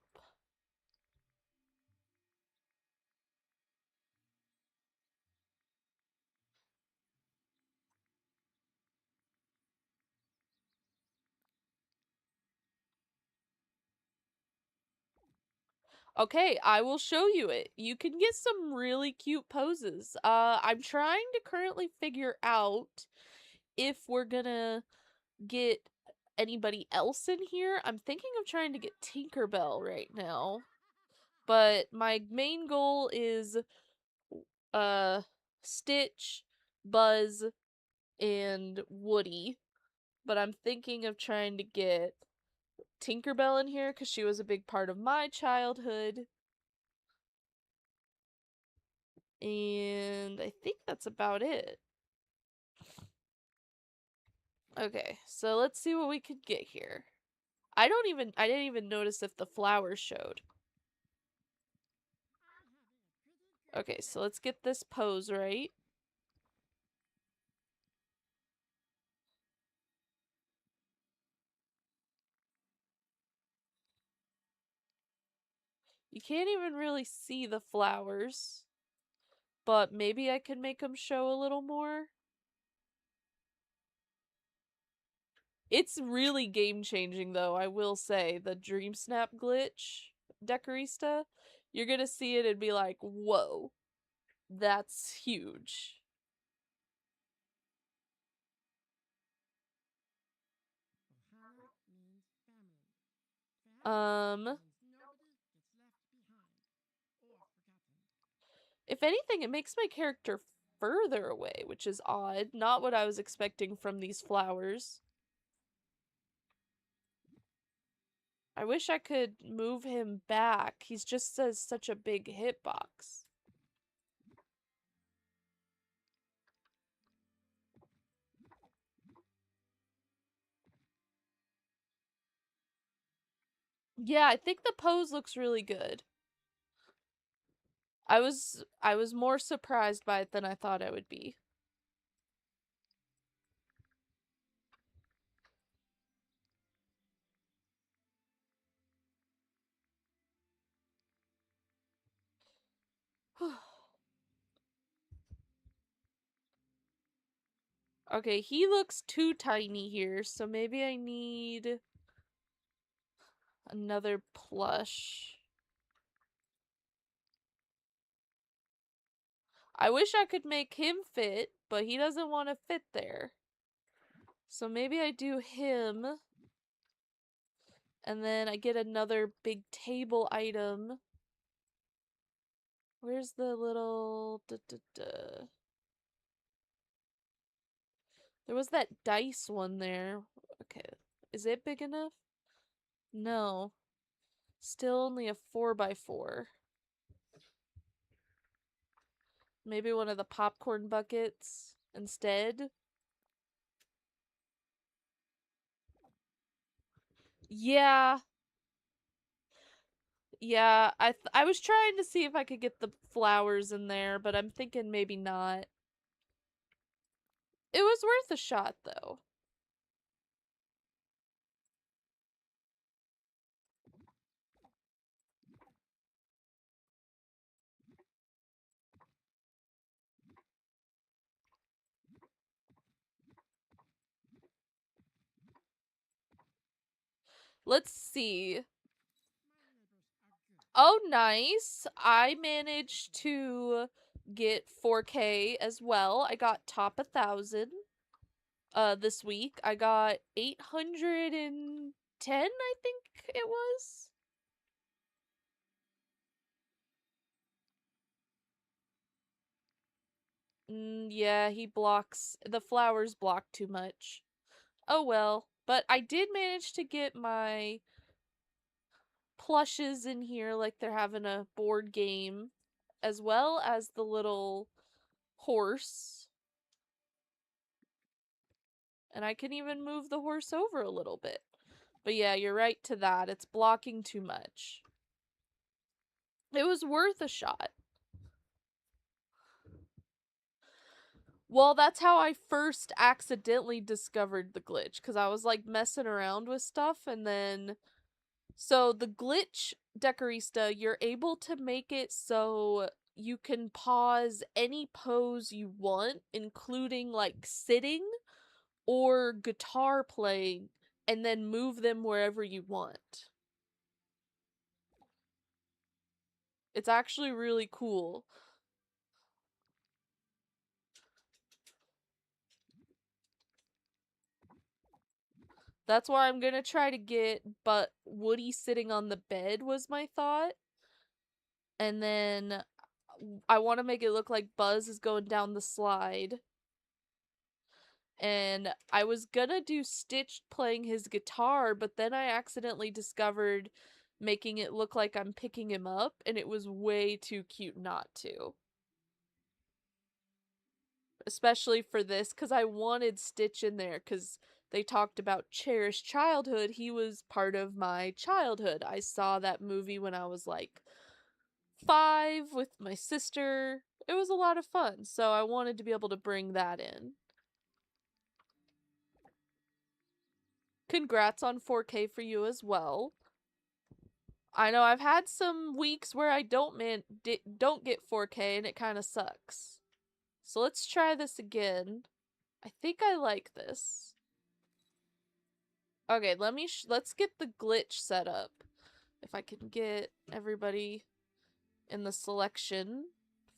Okay, I will show you it. You can get some really cute poses. I'm trying to currently figure out if we're gonna get anybody else in here. I'm thinking of trying to get Tinkerbell right now. But my main goal is Stitch, Buzz, and Woody. But I'm thinking of trying to get Tinkerbell in here because she was a big part of my childhood. And I think that's about it. Okay, so let's see what we could get here. I didn't even notice if the flowers showed. Okay, so let's get this pose right. You can't even really see the flowers, but maybe I can make them show a little more. It's really game-changing, though, I will say. The Dreamsnap glitch, Decorista, you're gonna see it and be like, whoa, that's huge. If anything, it makes my character further away, which is odd. Not what I was expecting from these flowers. I wish I could move him back. He's just such a big hitbox. Yeah, I think the pose looks really good. I was more surprised by it than I thought I would be. Okay, he looks too tiny here, so maybe I need another plush. I wish I could make him fit, but he doesn't want to fit there. So maybe I do him, and then I get another big table item. Where's the little... There was that dice one there. Okay, is it big enough? No. Still only a 4x4. Maybe one of the popcorn buckets instead? Yeah. Yeah, I was trying to see if I could get the flowers in there, but I'm thinking maybe not. It was worth a shot, though. Let's see. Oh, nice. I managed to get 4K as well. I got top 1,000 this week. I got 810, I think it was. Yeah, he blocks the flowers block too much. Oh well, but I did manage to get my plushes in here like they're having a board game, as well as the little horse. And I can even move the horse over a little bit. But yeah, you're right to that. It's blocking too much. It was worth a shot. Well, that's how I first accidentally discovered the glitch, because I was like messing around with stuff, and then so the glitch, Decorista, you're able to make it so you can pause any pose you want, including like sitting or guitar playing, and then move them wherever you want. It's actually really cool. That's why I'm gonna try to get, but Woody sitting on the bed was my thought. And then I want to make it look like Buzz is going down the slide. And I was gonna do Stitch playing his guitar, but then I accidentally discovered making it look like I'm picking him up, and it was way too cute not to. Especially for this, because I wanted Stitch in there, because they talked about cherished childhood. He was part of my childhood. I saw that movie when I was like 5 with my sister. It was a lot of fun, so I wanted to be able to bring that in. Congrats on 4K for you as well. I know I've had some weeks where I don't get 4K and it kind of sucks. So let's try this again. I think I like this. Okay, let's get the glitch set up. If I can get everybody in the selection.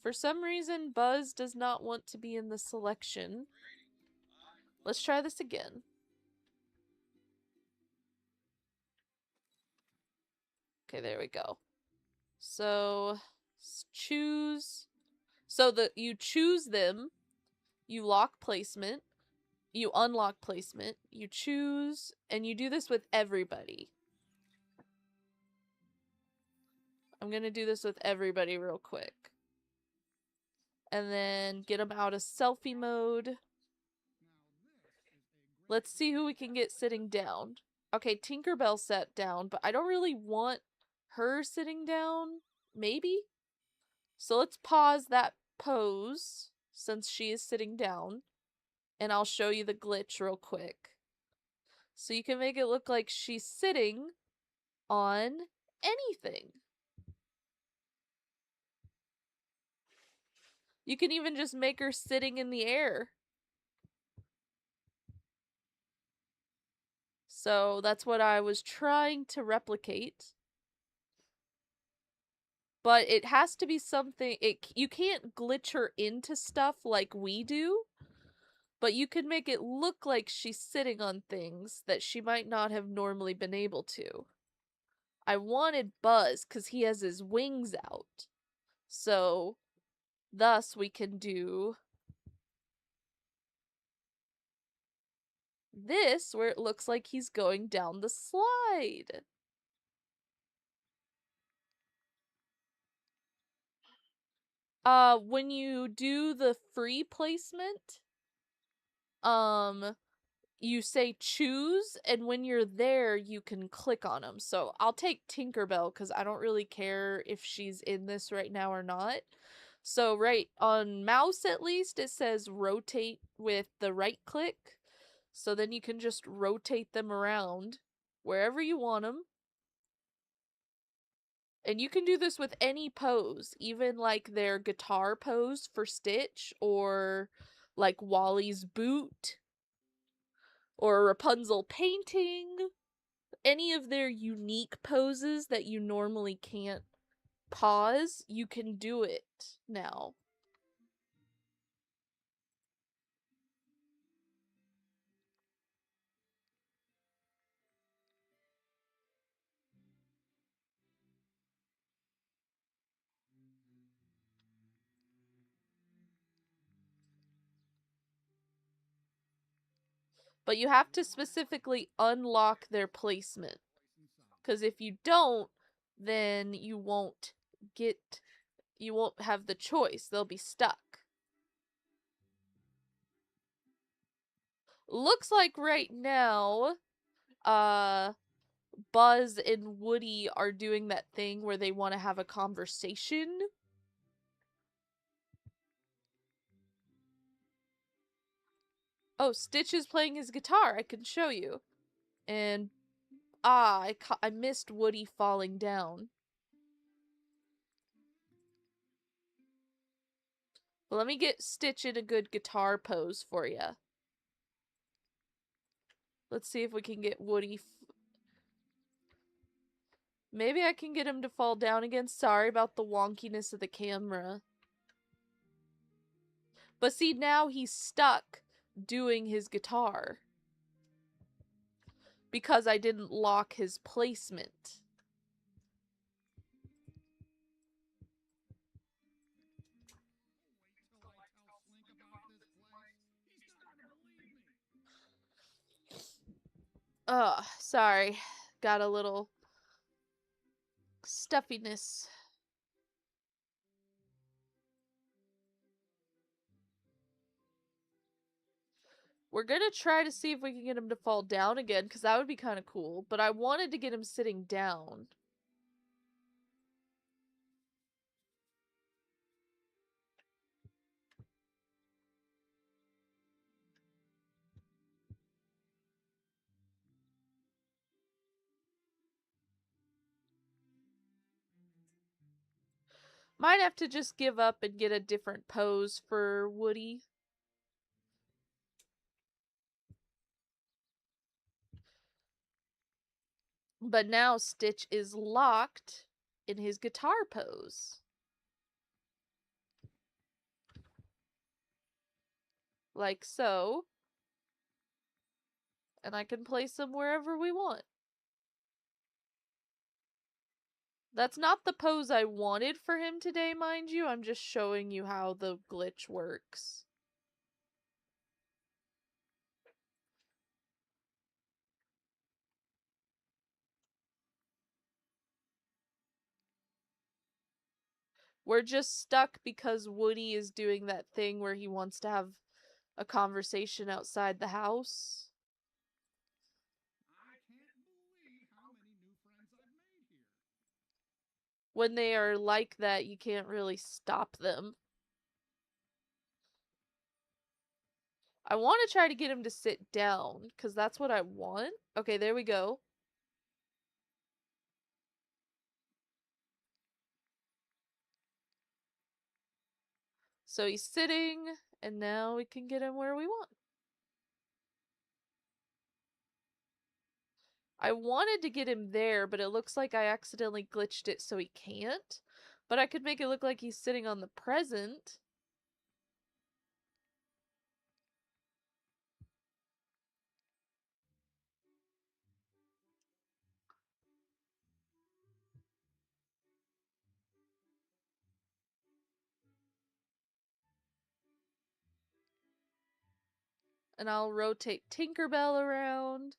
For some reason, Buzz does not want to be in the selection. Let's try this again. Okay, there we go. So, choose. So you choose them, you lock placement, you unlock placement, you choose, and you do this with everybody. I'm gonna do this with everybody real quick. And then get them out of selfie mode. Let's see who we can get sitting down. Okay, Tinkerbell sat down, but I don't really want her sitting down. Maybe? So let's pause that pose since she is sitting down. And I'll show you the glitch real quick. So you can make it look like she's sitting on anything. You can even just make her sitting in the air. So that's what I was trying to replicate. But it has to be something, you can't glitch her into stuff like we do, but you can make it look like she's sitting on things that she might not have normally been able to. I wanted Buzz because he has his wings out. So, thus we can do this where it looks like he's going down the slide. When you do the free placement, you say choose, and when you're there, you can click on them. So I'll take Tinkerbell because I don't really care if she's in this right now or not. So right on mouse, at least, it says rotate with the right click. So then you can just rotate them around wherever you want them. And you can do this with any pose, even like their guitar pose for Stitch, or like Wally's boot, or Rapunzel painting. Any of their unique poses that you normally can't pause, you can do it now. But you have to specifically unlock their placement. Because if you don't, then you won't have the choice. They'll be stuck. Looks like right now, Buzz and Woody are doing that thing where they want to have a conversation. Oh, Stitch is playing his guitar. I can show you. And I missed Woody falling down. But let me get Stitch in a good guitar pose for you. Let's see if we can get Woody. Maybe I can get him to fall down again. Sorry about the wonkiness of the camera. But see, now he's stuck doing his guitar. Because I didn't lock his placement. Oh, sorry. Got a little stuffiness. We're gonna try to see if we can get him to fall down again, because that would be kind of cool. But I wanted to get him sitting down. Might have to just give up and get a different pose for Woody. But now Stitch is locked in his guitar pose. Like so. And I can place him wherever we want. That's not the pose I wanted for him today, mind you. I'm just showing you how the glitch works. We're just stuck because Woody is doing that thing where he wants to have a conversation outside the house. I can't believe how many new friends I've made here. When they are like that, you can't really stop them. I want to try to get him to sit down, because that's what I want. Okay, there we go. So he's sitting, and now we can get him where we want. I wanted to get him there, but it looks like I accidentally glitched it so he can't. But I could make it look like he's sitting on the present. And I'll rotate Tinkerbell around.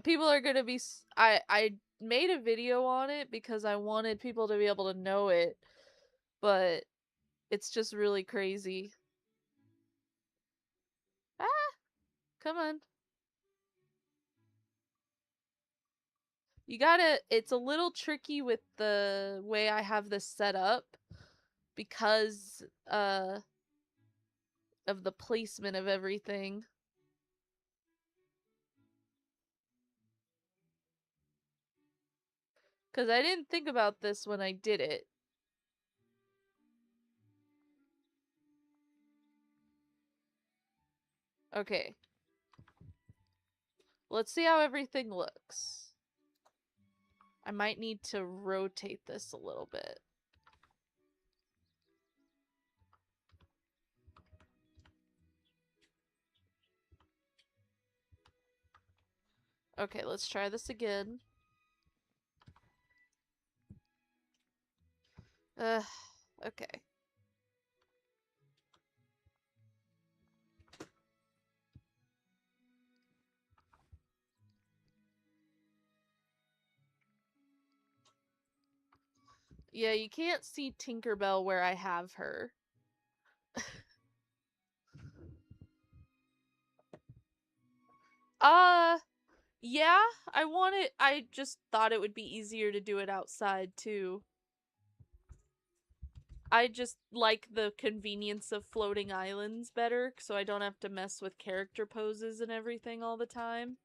People are gonna be... I made a video on it because I wanted people to be able to know it. But it's just really crazy. Ah! Come on. You gotta... It's a little tricky with the way I have this set up. Because, of the placement of everything. Because I didn't think about this when I did it. Okay. Let's see how everything looks. I might need to rotate this a little bit. Okay, let's try this again. Okay. Yeah, you can't see Tinkerbell where I have her. Yeah, I just thought it would be easier to do it outside, too. I just like the convenience of floating islands better, so I don't have to mess with character poses and everything all the time.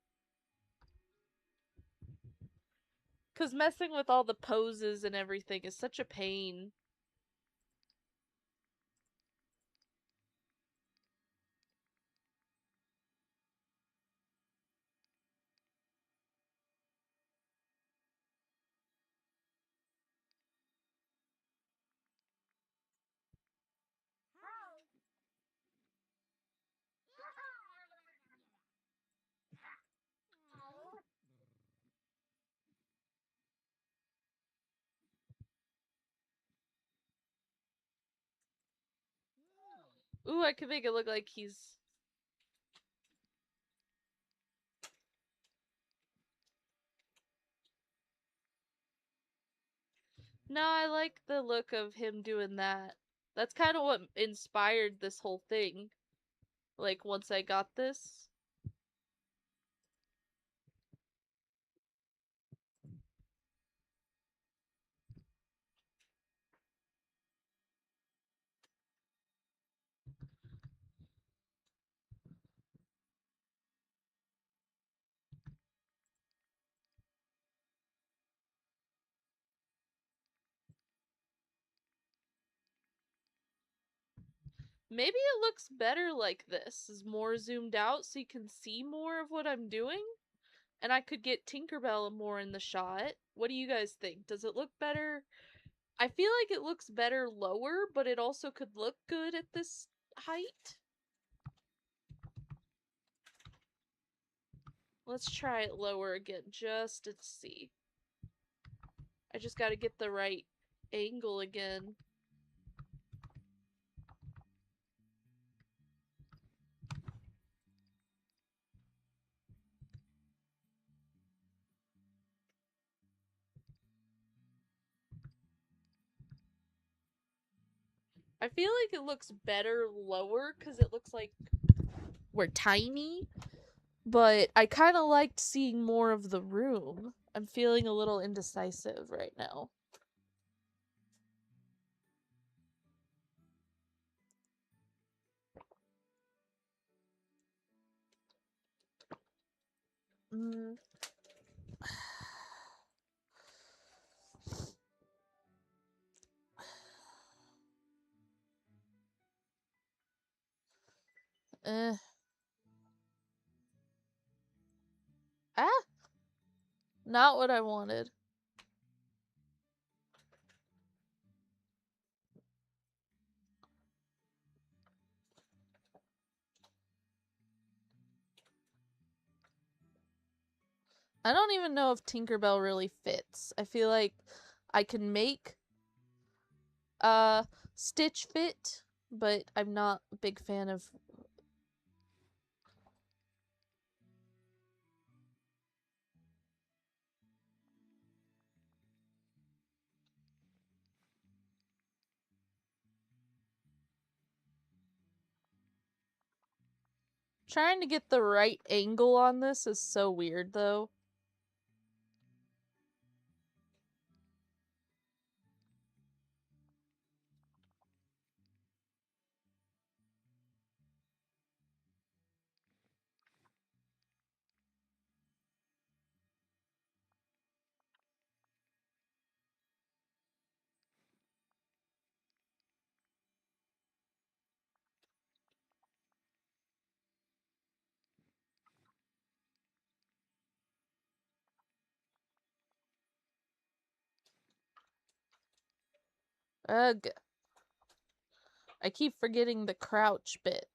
Because messing with all the poses and everything is such a pain. Ooh, I could make it look like he's... No, I like the look of him doing that. That's kind of what inspired this whole thing. Like, once I got this. Maybe it looks better like this. Is more zoomed out so you can see more of what I'm doing. And I could get Tinkerbell more in the shot. What do you guys think? Does it look better? I feel like it looks better lower, but it also could look good at this height. Let's try it lower again, just to see. I just gotta get the right angle again. I feel like it looks better lower because it looks like we're tiny, but I kind of liked seeing more of the room. I'm feeling a little indecisive right now. Mm. Eh. Ah! Not what I wanted. I don't even know if Tinkerbell really fits. I feel like I can make Stitch fit, but I'm not a big fan of... Trying to get the right angle on this is so weird, though. Ugh. I keep forgetting the crouch bit.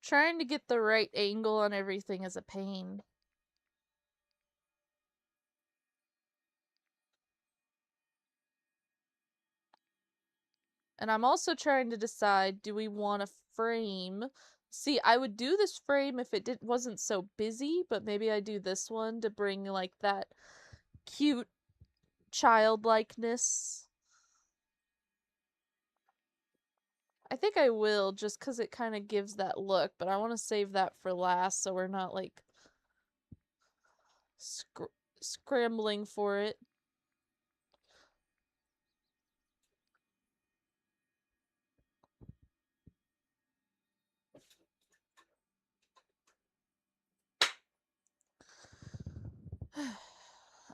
Trying to get the right angle on everything is a pain. And I'm also trying to decide, do we want a frame? See, I would do this frame if it wasn't so busy, but maybe I do this one to bring, like, that cute childlikeness. I think I will, just because it kind of gives that look, but I want to save that for last so we're not, like, scrambling for it.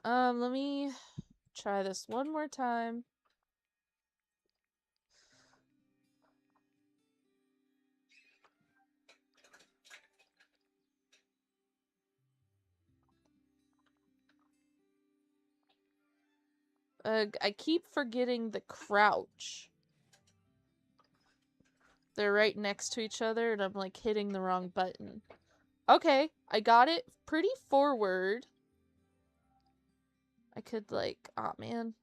Let me try this one more time. I keep forgetting the crouch. They're right next to each other, and I'm, like, hitting the wrong button. Okay, I got it pretty forward. I could, like, oh man.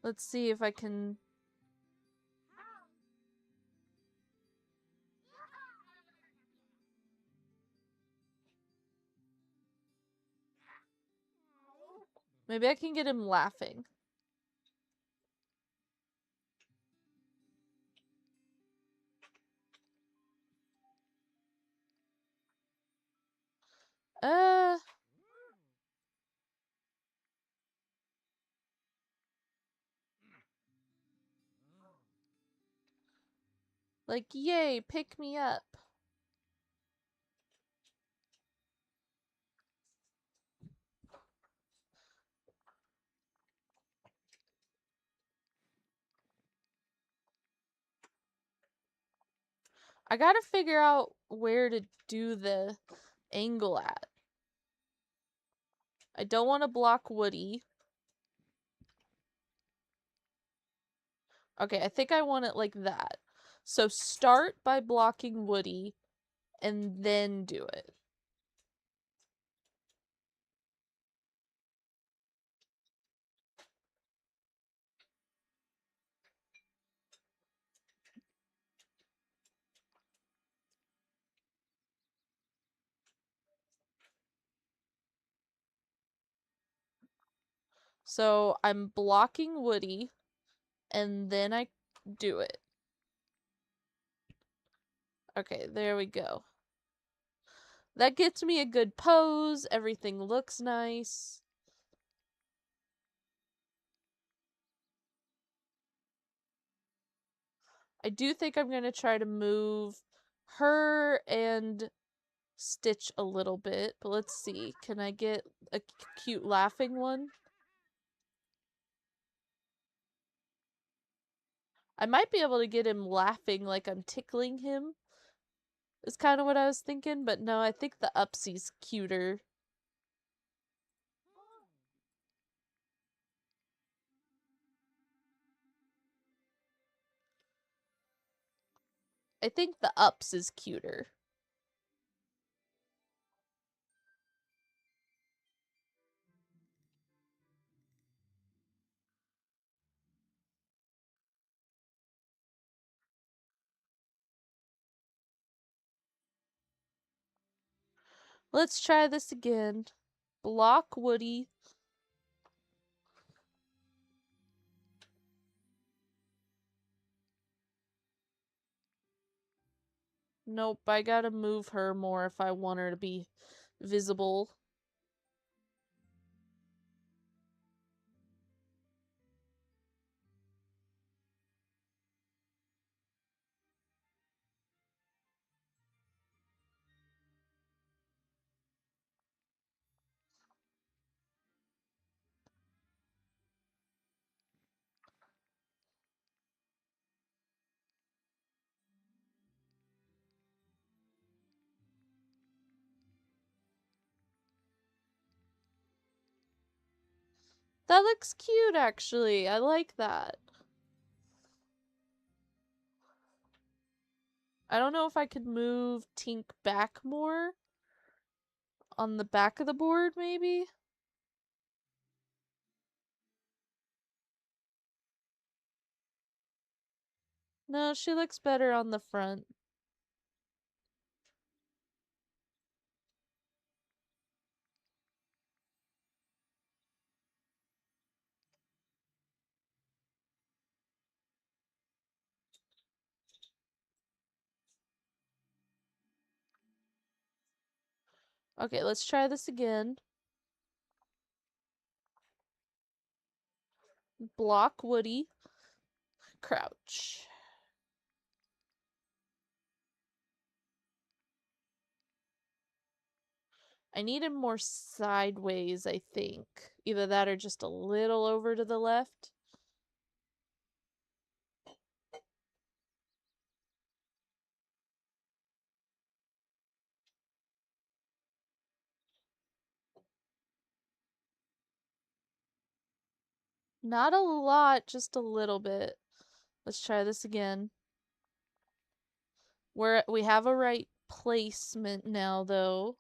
Let's see if I can... Maybe I can get him laughing. Like, yay, pick me up. I gotta figure out where to do the angle at. I don't want to block Woody. Okay, I think I want it like that. So start by blocking Woody, and then do it. So I'm blocking Woody, and then I do it. Okay, there we go. That gets me a good pose. Everything looks nice. I do think I'm going to try to move her and Stitch a little bit, but let's see. Can I get a cute laughing one? I might be able to get him laughing like I'm tickling him. Is kind of what I was thinking, but no, I think the Upsy's cuter. I think the Ups is cuter. Let's try this again. Block Woody. Nope, I gotta move her more if I want her to be visible. That looks cute, actually. I like that. I don't know if I could move Tink back more. On the back of the board, maybe? No, she looks better on the front. Okay, let's try this again. Block Woody. Crouch. I need him more sideways, I think. Either that or just a little over to the left. Not a lot, just a little bit. Let's try this again. We have a right placement now, though.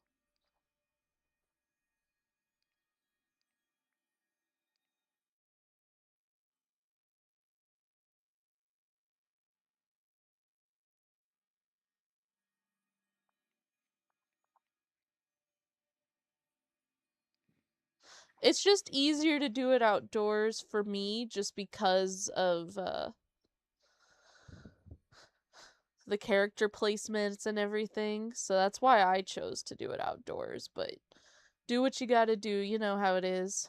It's just easier to do it outdoors for me just because of the character placements and everything. So that's why I chose to do it outdoors, but do what you gotta do, you know how it is.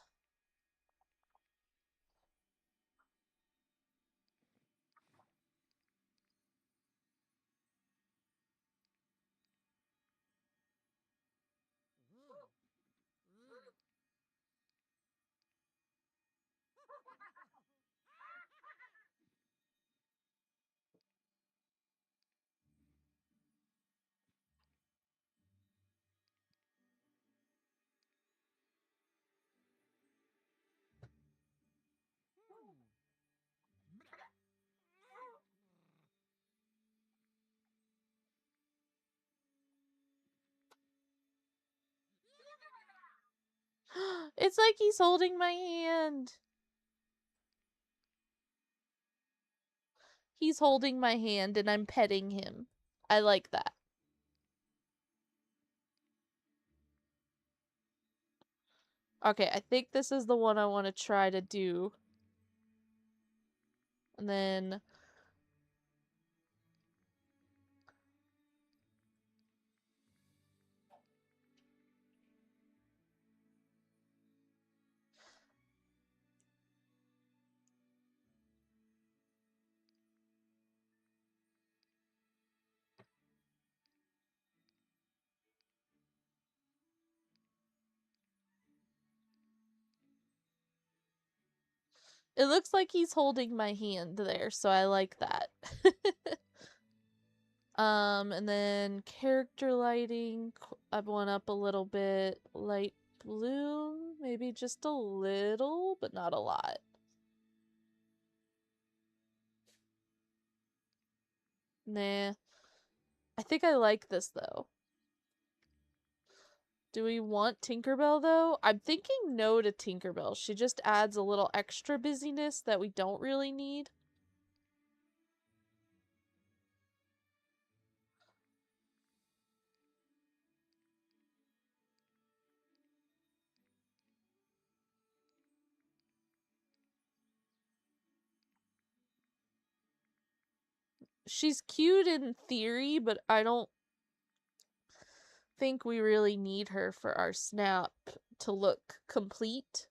It's like he's holding my hand. He's holding my hand and I'm petting him. I like that. Okay, I think this is the one I want to try to do. And then it looks like he's holding my hand there, so I like that. And then character lighting, I went up a little bit. Light blue, maybe just a little, but not a lot. Nah. I think I like this, though. Do we want Tinkerbell, though? I'm thinking no to Tinkerbell. She just adds a little extra busyness that we don't really need. She's cute in theory, but I don't think we really need her for our snap to look complete.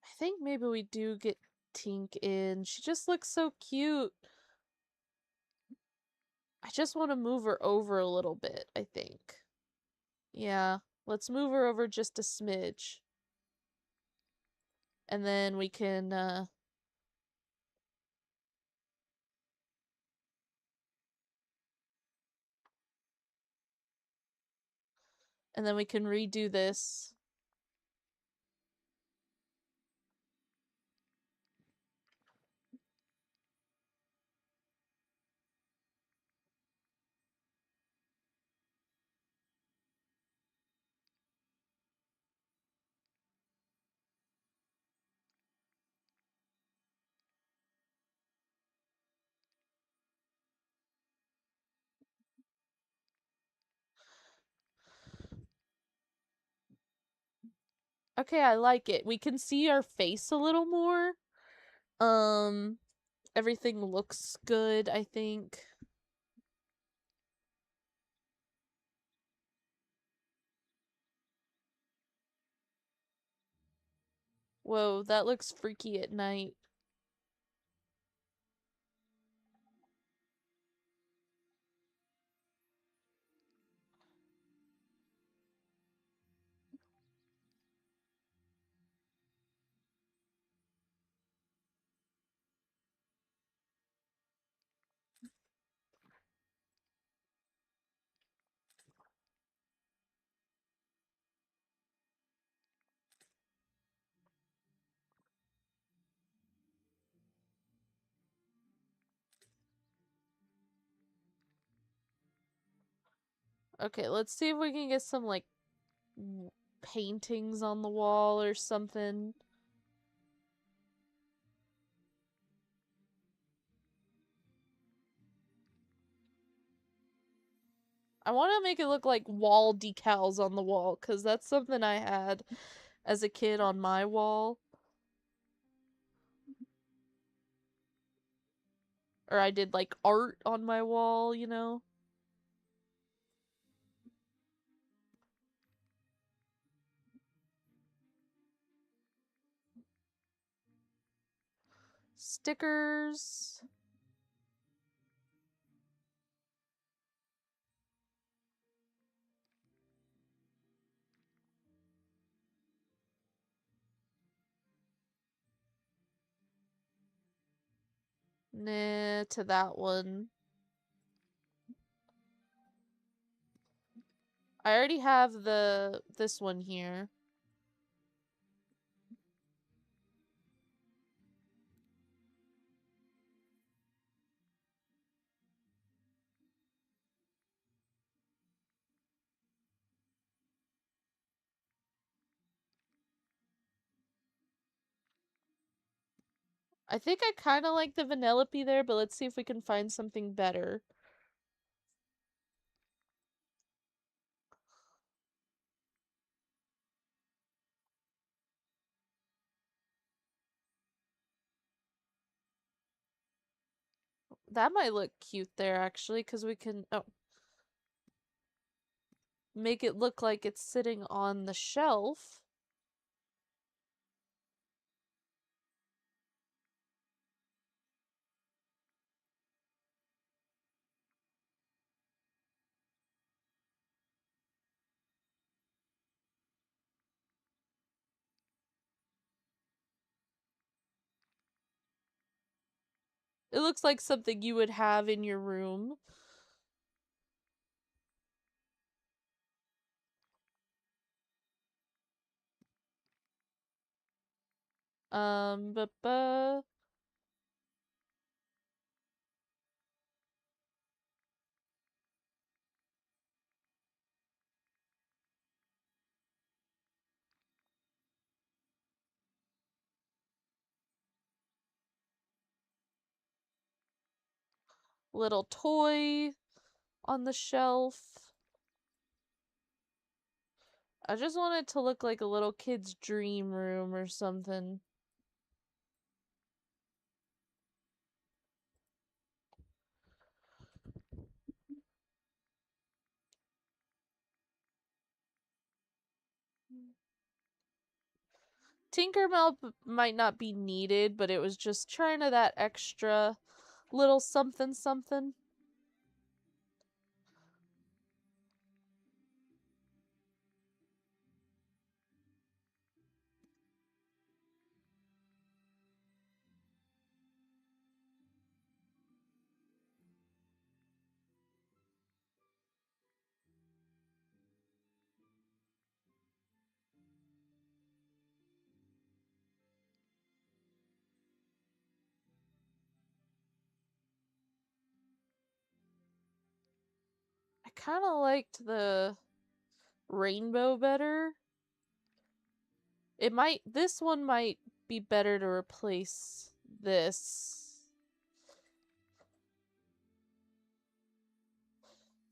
I think maybe we do get Tink in. She just looks so cute. I just want to move her over a little bit, I think. Yeah, let's move her over just a smidge. And then we can, and then we can redo this. Okay, I like it. We can see our face a little more. Everything looks good, I think. Whoa, that looks freaky at night. Okay, let's see if we can get some, like, paintings on the wall or something. I want to make it look like wall decals on the wall, because that's something I had as a kid on my wall. Or I did, like, art on my wall, you know? Stickers. Nah, to that one. I already have this one here. I think I kind of like the Vanellope there, but let's see if we can find something better. That might look cute there, actually, because we can make it look like it's sitting on the shelf. It looks like something you would have in your room. But little toy on the shelf. I just want it to look like a little kid's dream room or something. Tinkerbell might not be needed, but it was just trying to that extra little something something. I kind of liked the rainbow better. This one might be better to replace this.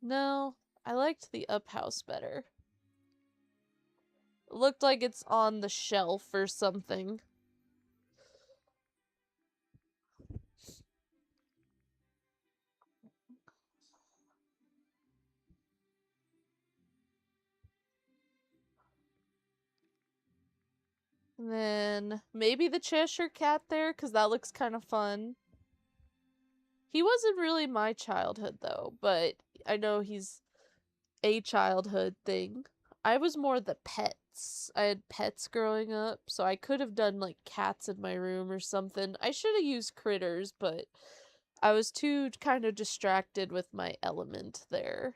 No, I liked the up house better. It looked like it's on the shelf or something. And then maybe the Cheshire Cat there, because that looks kind of fun. He wasn't really my childhood, though, but I know he's a childhood thing. I was more the pets. I had pets growing up, so I could have done, like, cats in my room or something. I should have used critters, but I was too kind of distracted with my element there.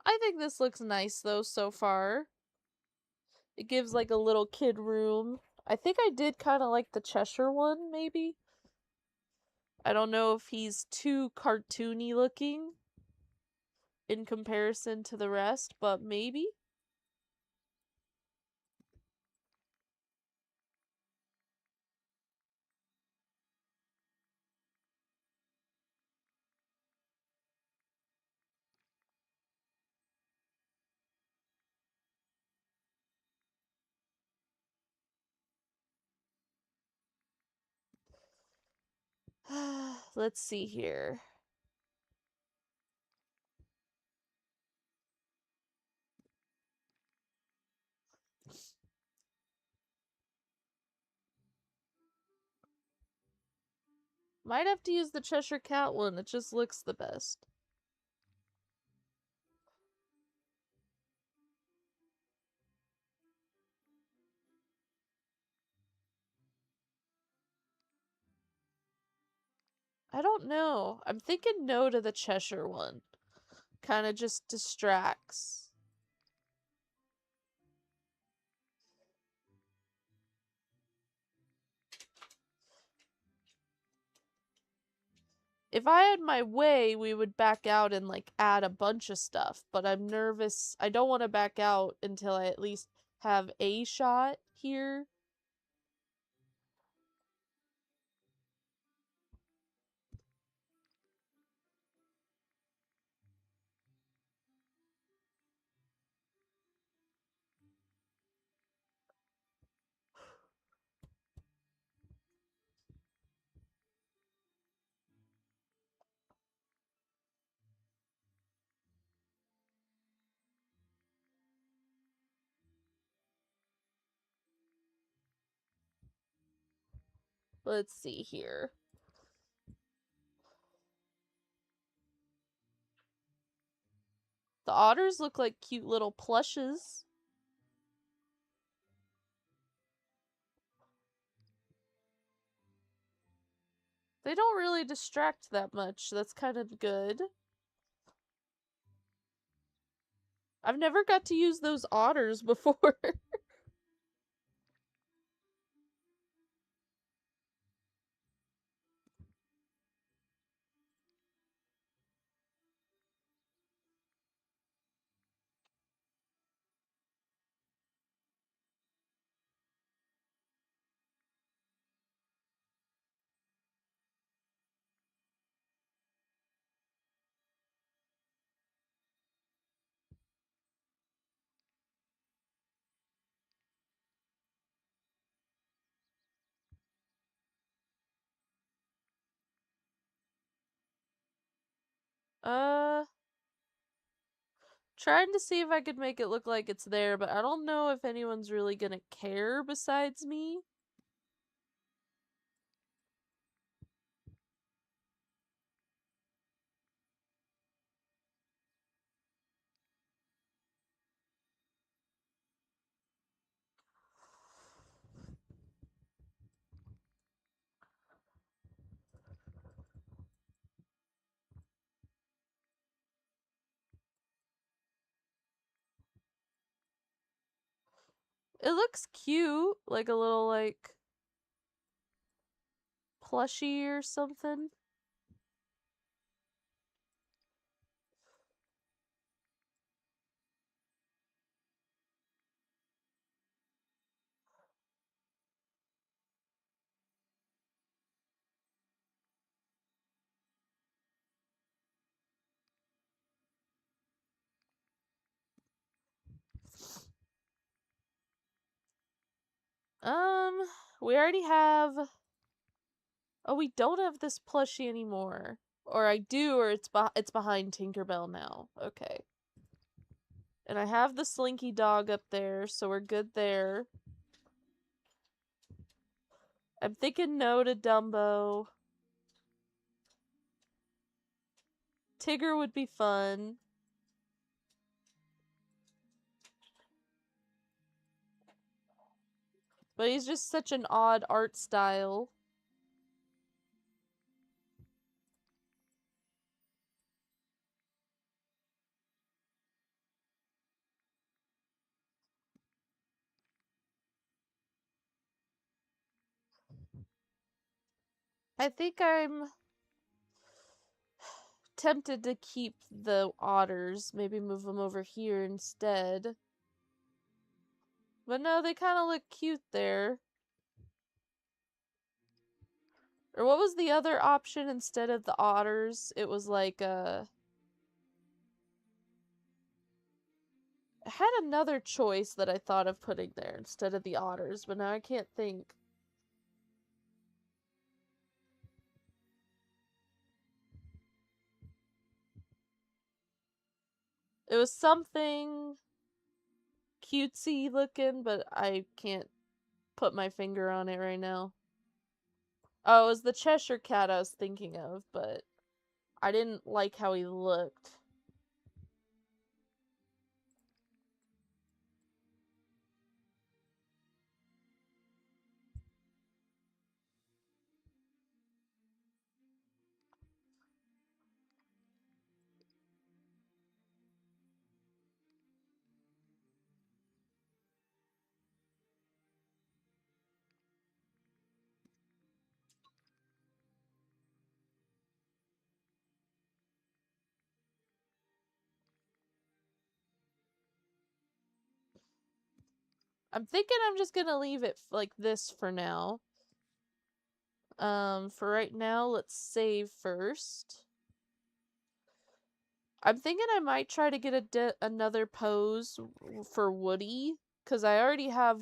I think this looks nice, though, so far. It gives, like, a little kid room. I think I did kind of like the Cheshire one, maybe. I don't know if he's too cartoony looking in comparison to the rest, but maybe. Let's see here. Might have to use the Cheshire Cat one. It just looks the best. I don't know. I'm thinking no to the Cheshire one. Kind of just distracts. If I had my way, we would back out and, like, add a bunch of stuff, but I'm nervous. I don't want to back out until I at least have a shot here. Let's see here. The otters look like cute little plushes. They don't really distract that much. That's kind of good. I've never got to use those otters before. uh, Trying to see if I could make it look like it's there, but I don't know if anyone's really gonna care besides me. It looks cute, like a little, like, plushie or something. We already have... Oh, we don't have this plushie anymore. Or I do, or it's behind Tinkerbell now. Okay. And I have the Slinky dog up there, so we're good there. I'm thinking no to Dumbo. Tigger would be fun. But he's just such an odd art style. I think I'm tempted to keep the otters. Maybe move them over here instead. But no, they kind of look cute there. Or what was the other option instead of the otters? It was like, I had another choice that I thought of putting there instead of the otters, but now I can't think. It was something cutesy looking, but I can't put my finger on it right now. Oh, it was the Cheshire Cat I was thinking of, but I didn't like how he looked. I'm thinking I'm just gonna leave it like this for now. For right now, let's save first. I'm thinking I might try to get another pose for Woody, because I already have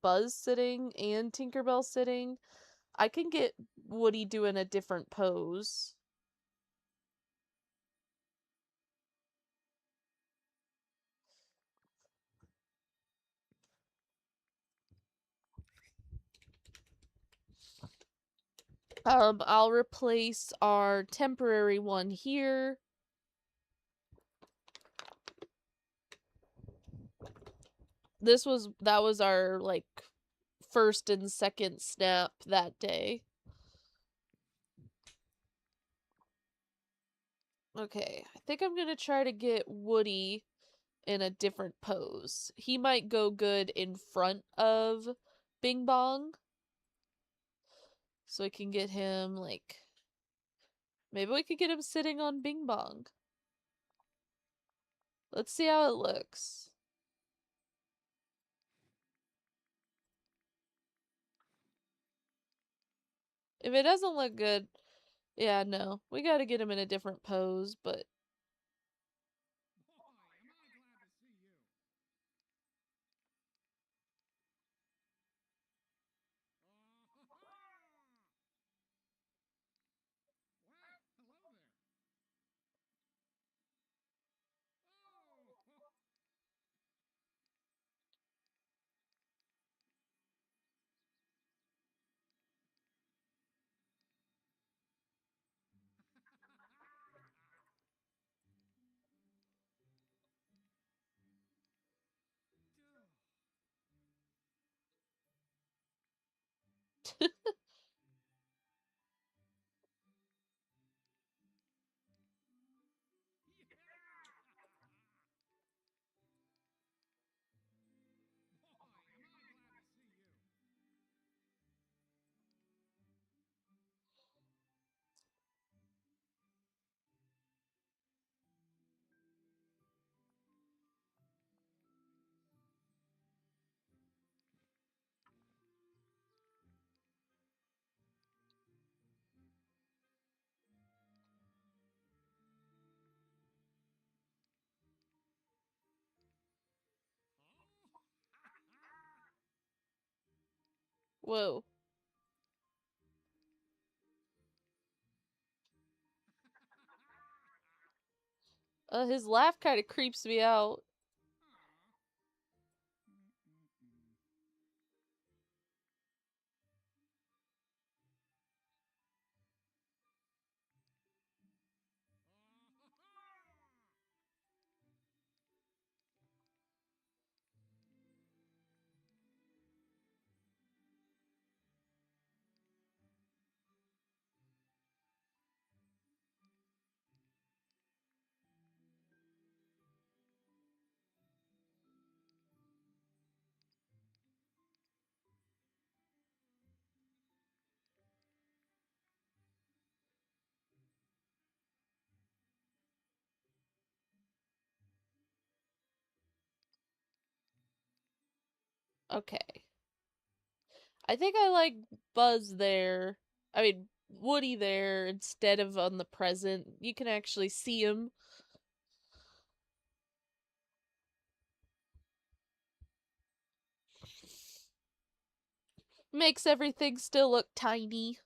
Buzz sitting and Tinkerbell sitting. I can get Woody doing a different pose. I'll replace our temporary one here. That was our, like, first and second snap that day. Okay, I think I'm gonna try to get Woody in a different pose. He might go good in front of Bing Bong. So I can get him, like, maybe we could get him sitting on Bing Bong. Let's see how it looks. If it doesn't look good, yeah, no. We gotta get him in a different pose, but... Whoa. His laugh kind of creeps me out. Okay. I think I like Buzz there. I mean, Woody there instead of on the present. You can actually see him. Makes everything still look tiny.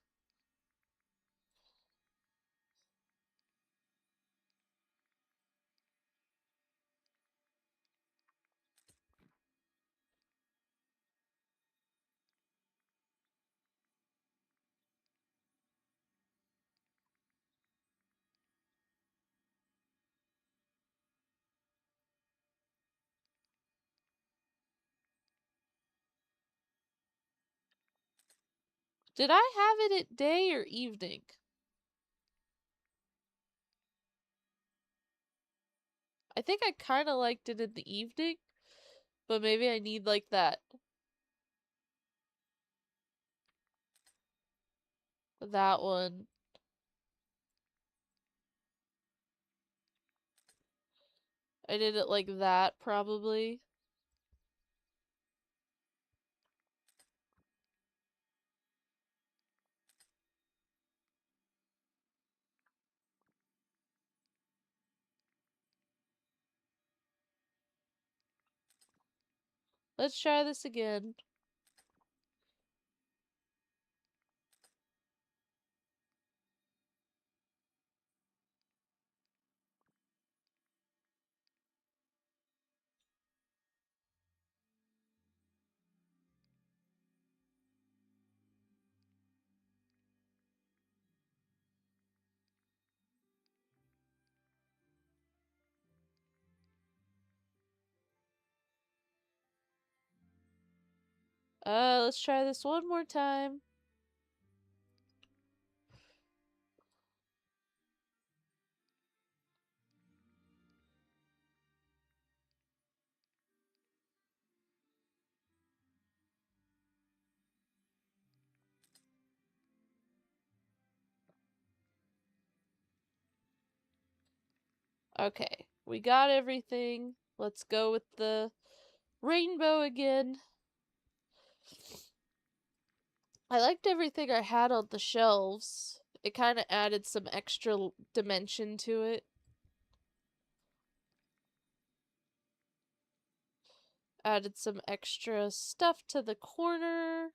Did I have it at day or evening? I think I kind of liked it in the evening, but maybe I need like that one. I did it like that probably. Let's try this again. Let's try this one more time. Okay, we got everything. Let's go with the rainbow again. I liked everything I had on the shelves. It kind of added some extra dimension to it. Added some extra stuff to the corner.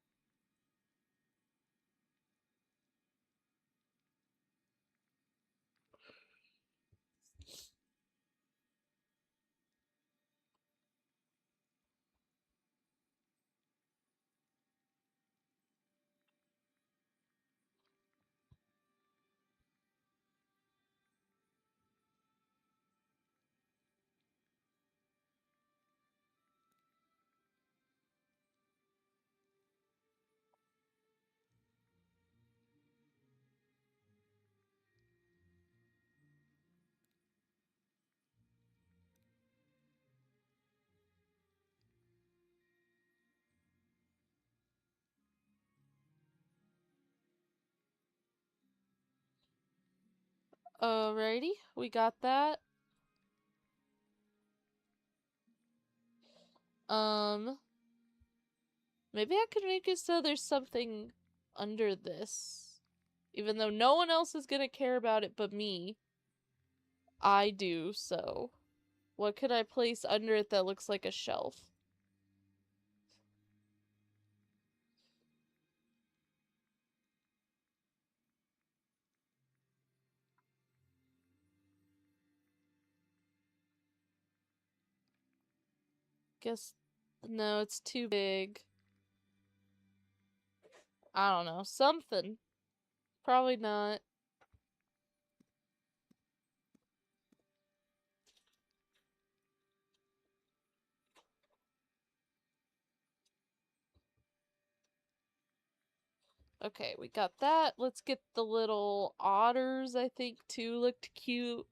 Alrighty, we got that. Maybe I could make it so there's something under this. Even though no one else is gonna care about it but me. I do, so. What could I place under it that looks like a shelf? Guess, no, it's too big. I don't know, something. Probably not. Okay, we got that. Let's get the little otters, I think, too looked cute.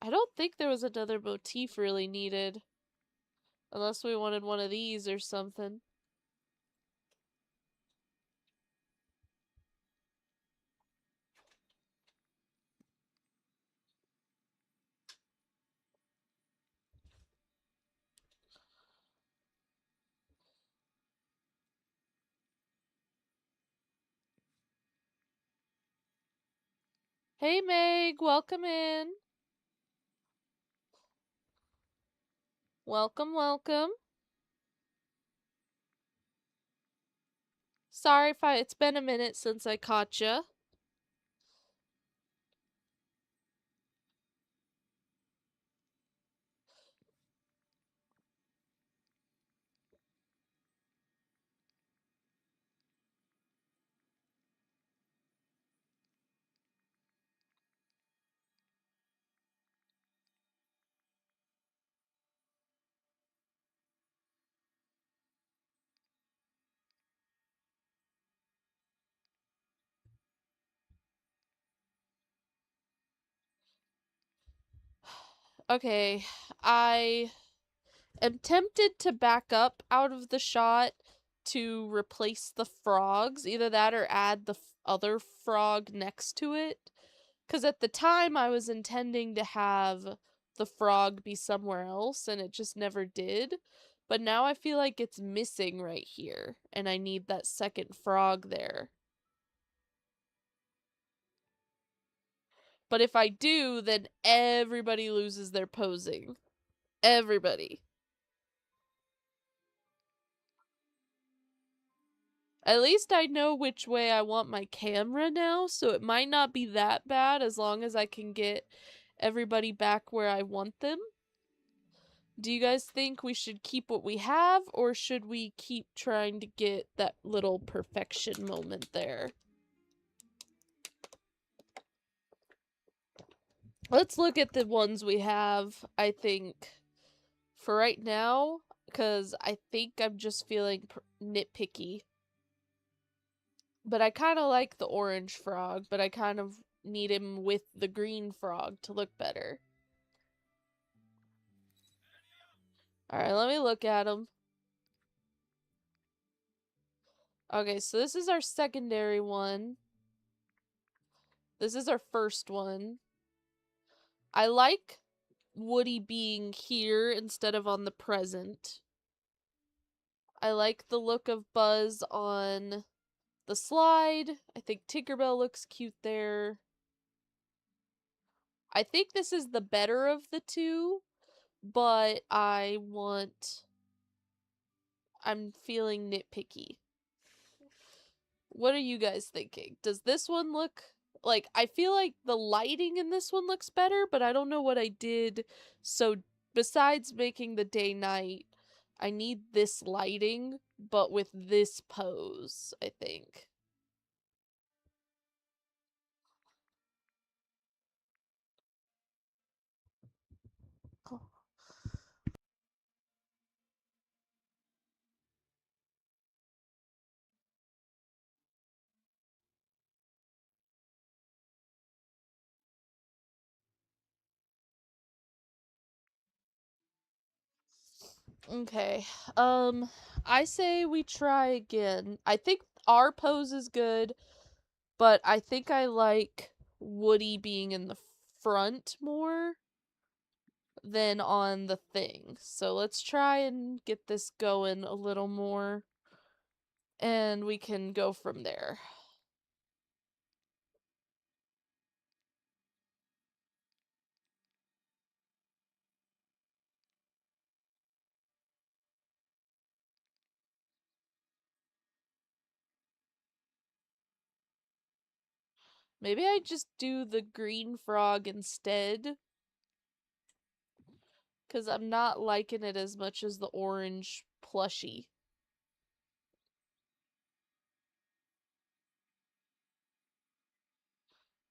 I don't think there was another motif really needed. Unless we wanted one of these or something. Hey Meg, welcome in. Welcome, welcome. Sorry if it's been a minute since I caught ya. Okay, I am tempted to back up out of the shot to replace the frogs. Either that or add the other frog next to it. Because at the time I was intending to have the frog be somewhere else and it just never did. But now I feel like it's missing right here, and I need that second frog there. But if I do, then everybody loses their posing. Everybody. At least I know which way I want my camera now, so it might not be that bad as long as I can get everybody back where I want them. Do you guys think we should keep what we have, or should we keep trying to get that little perfection moment there? Let's look at the ones we have, I think, for right now, because I think I'm just feeling nitpicky. But I kind of like the orange frog, but I kind of need him with the green frog to look better. Alright, let me look at him. Okay, so this is our secondary one. This is our first one. I like Woody being here instead of on the present. I like the look of Buzz on the slide. I think Tinkerbell looks cute there. I think this is the better of the two, but I'm feeling nitpicky. What are you guys thinking? Does this one look like, I feel like the lighting in this one looks better, but I don't know what I did. So besides making the day night, I need this lighting, but with this pose, I think. Okay. I say we try again. I think our pose is good, but I think I like Woody being in the front more than on the thing. So let's try and get this going a little more, and we can go from there. Maybe I just do the green frog instead, because I'm not liking it as much as the orange plushie.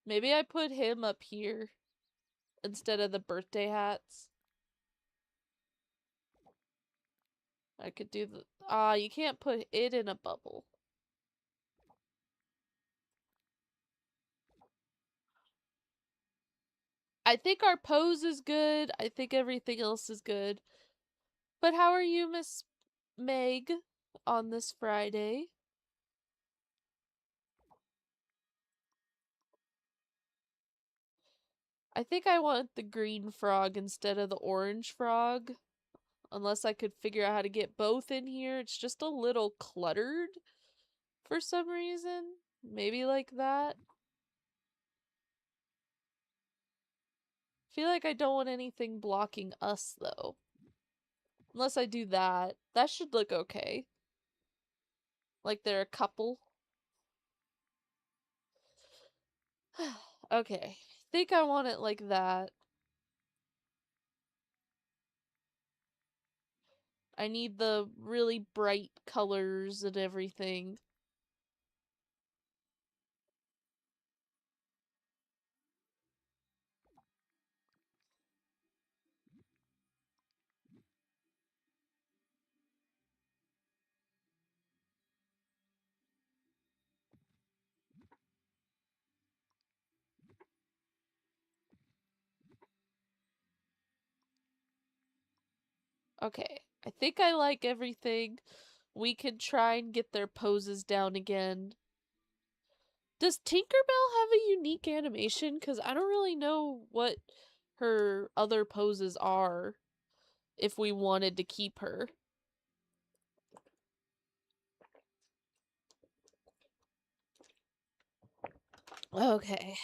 Maybe I put him up here instead of the birthday hats. I could do the... you can't put it in a bubble. I think our pose is good. I think everything else is good. But how are you, Miss Meg, on this Friday? I think I want the green frog instead of the orange frog. Unless I could figure out how to get both in here. It's just a little cluttered for some reason. Maybe like that. I feel like I don't want anything blocking us, though. Unless I do that. That should look okay. Like they're a couple. Okay. I think I want it like that. I need the really bright colors and everything. Okay. I think I like everything. We can try and get their poses down again. Does Tinkerbell have a unique animation? Because I don't really know what her other poses are if we wanted to keep her. Okay.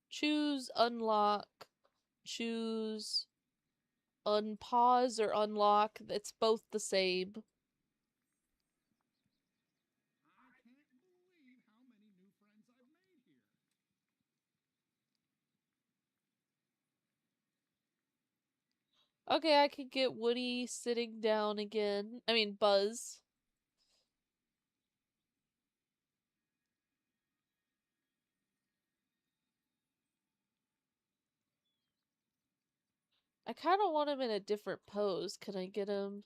Choose, unlock, choose, unpause or unlock. It's both the same. Okay, I could get Woody sitting down again. I mean, Buzz. I kind of want him in a different pose. Can I get him?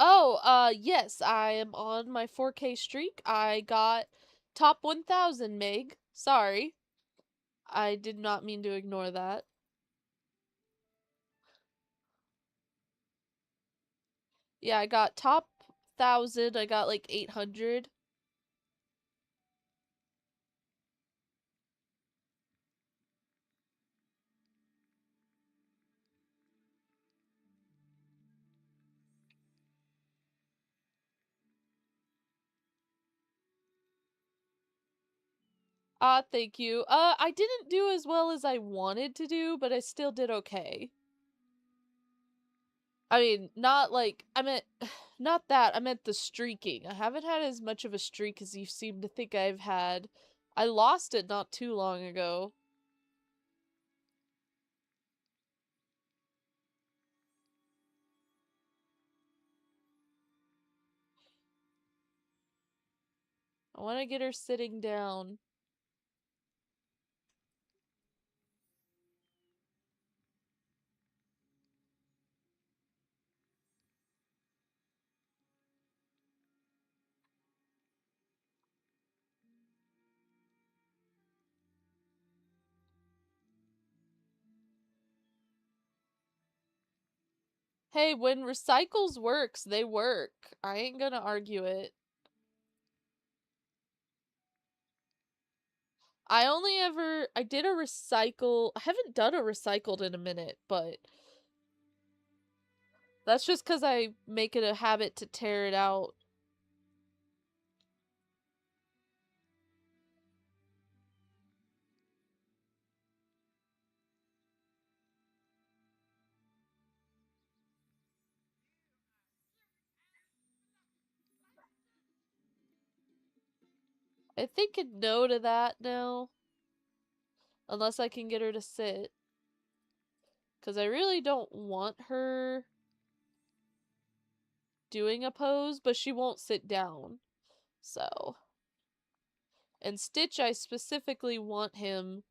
Oh, yes, I am on my 4K streak. I got top 1000, Meg. Sorry. I did not mean to ignore that. Yeah, I got top 1000. I got like 800. Thank you. I didn't do as well as I wanted to do, but I still did okay. I mean, not like, I meant, not that, I meant the streaking. I haven't had as much of a streak as you seem to think I've had. I lost it not too long ago. I want to get her sitting down. Hey, when recycles works, they work. I ain't gonna argue it. I did a recycle. I haven't done a recycled in a minute, but that's just because I make it a habit to tear it out. I think a no to that now. Unless I can get her to sit. Because I really don't want her doing a pose, but she won't sit down. So. And Stitch, I specifically want him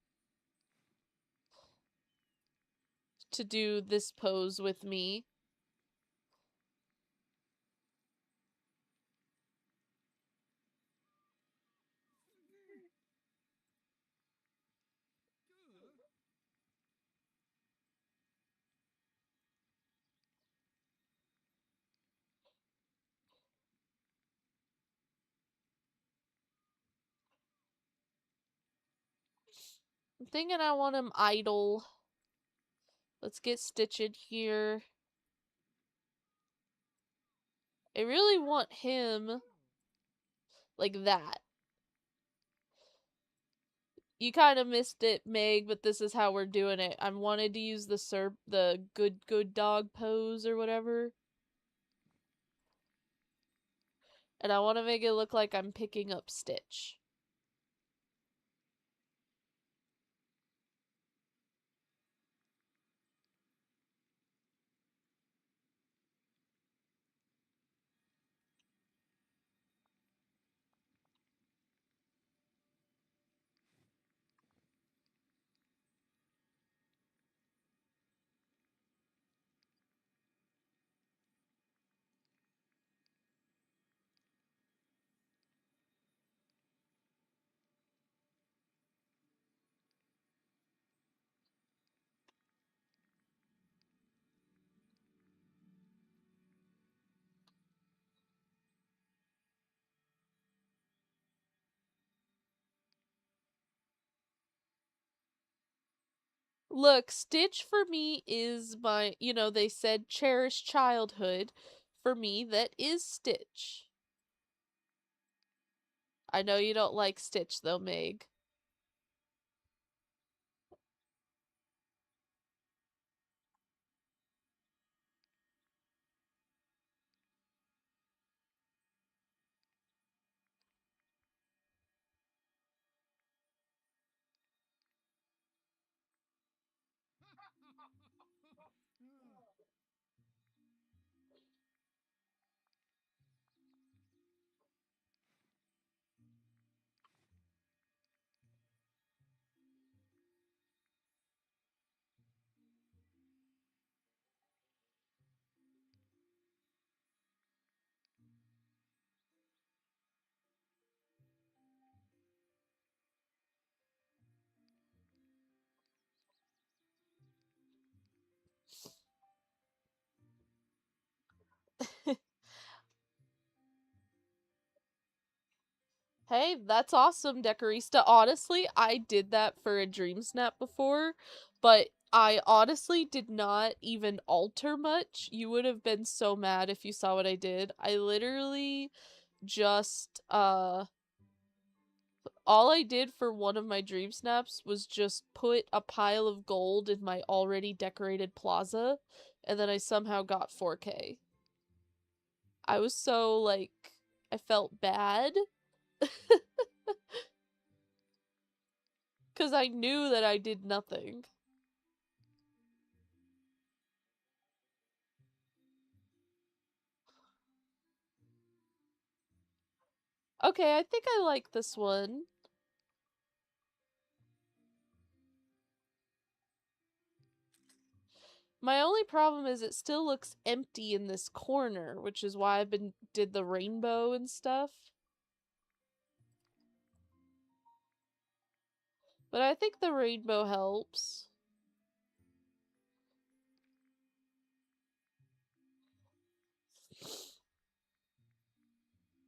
to do this pose with me. I'm thinking I want him idle. Let's get Stitch in here. I really want him like that. You kind of missed it, Meg, but this is how we're doing it. I wanted to use the good dog pose or whatever. And I want to make it look like I'm picking up Stitch. Look, Stitch for me is my, they said cherished childhood. For me, that is Stitch. I know you don't like Stitch though, Meg. Hey, that's awesome, Decorista. Honestly, I did that for a Dreamsnap before, but I honestly did not even alter much. You would have been so mad if you saw what I did. I literally just, all I did for one of my Dreamsnaps was just put a pile of gold in my already decorated plaza, and then I somehow got 4K. I was so, like, I felt bad. Because I knew that I did nothing. Okay, I think I like this one. My only problem is it still looks empty in this corner, which is why did the rainbow and stuff. But I think the rainbow helps.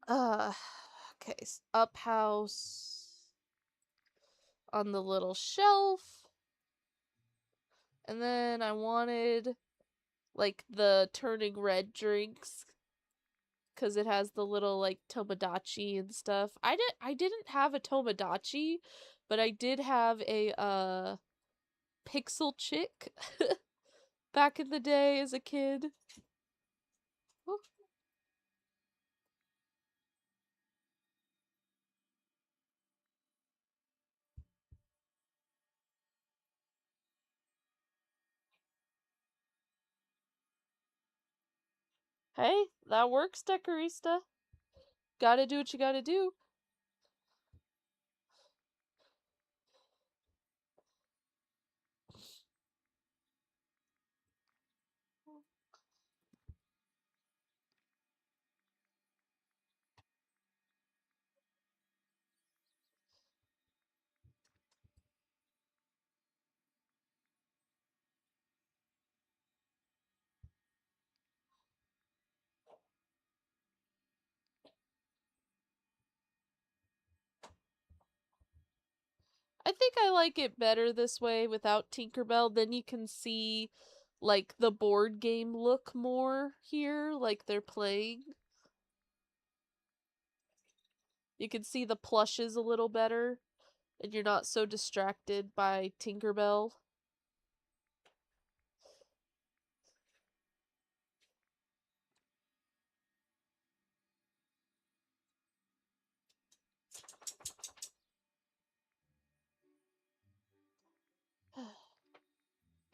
Uh, okay, up house on the little shelf. And then I wanted like the turning red drinks because it has the little like Tomodachi and stuff. I didn't have a Tomodachi, but I did have a pixel chick back in the day as a kid. Oh. Hey, that works, Decorista. Gotta do what you gotta do. I think I like it better this way without Tinkerbell. Then you can see like the board game look more here, like they're playing. You can see the plushes a little better, and you're not so distracted by Tinkerbell.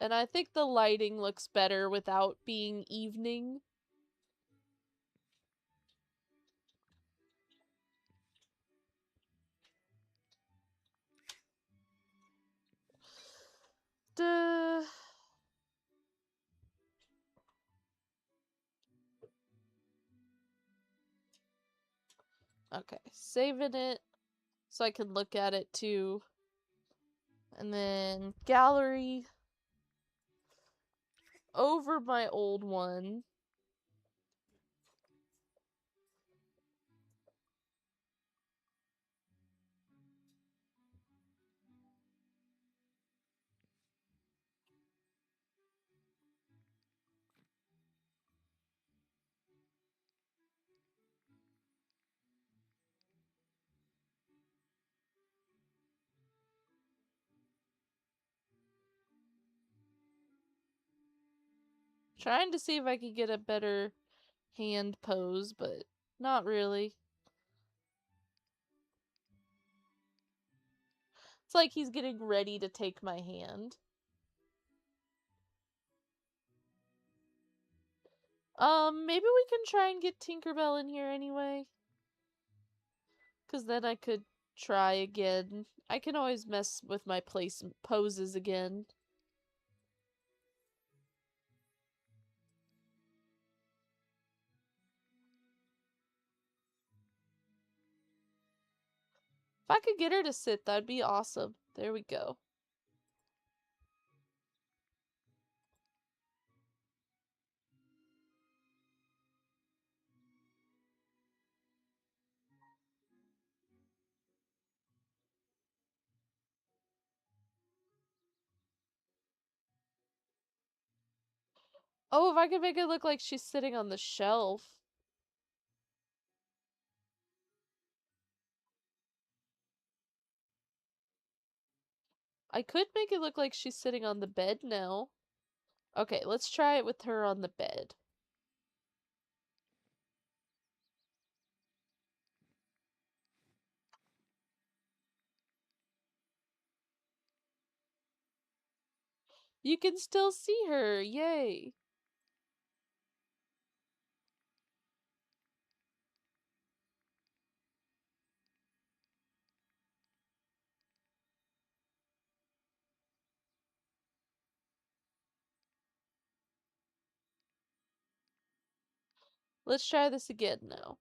And I think the lighting looks better without being evening. Duh. Okay, saving it so I can look at it too. And then gallery over my old one. Trying to see if I could get a better hand pose, but not really. It's like he's getting ready to take my hand. Maybe we can try and get Tinkerbell in here anyway. Because then I could try again. I can always mess with my poses again. If I could get her to sit, that'd be awesome. There we go. Oh, if I could make it look like she's sitting on the shelf. I could make it look like she's sitting on the bed now. Okay, let's try it with her on the bed. You can still see her. Yay. Let's try this again now.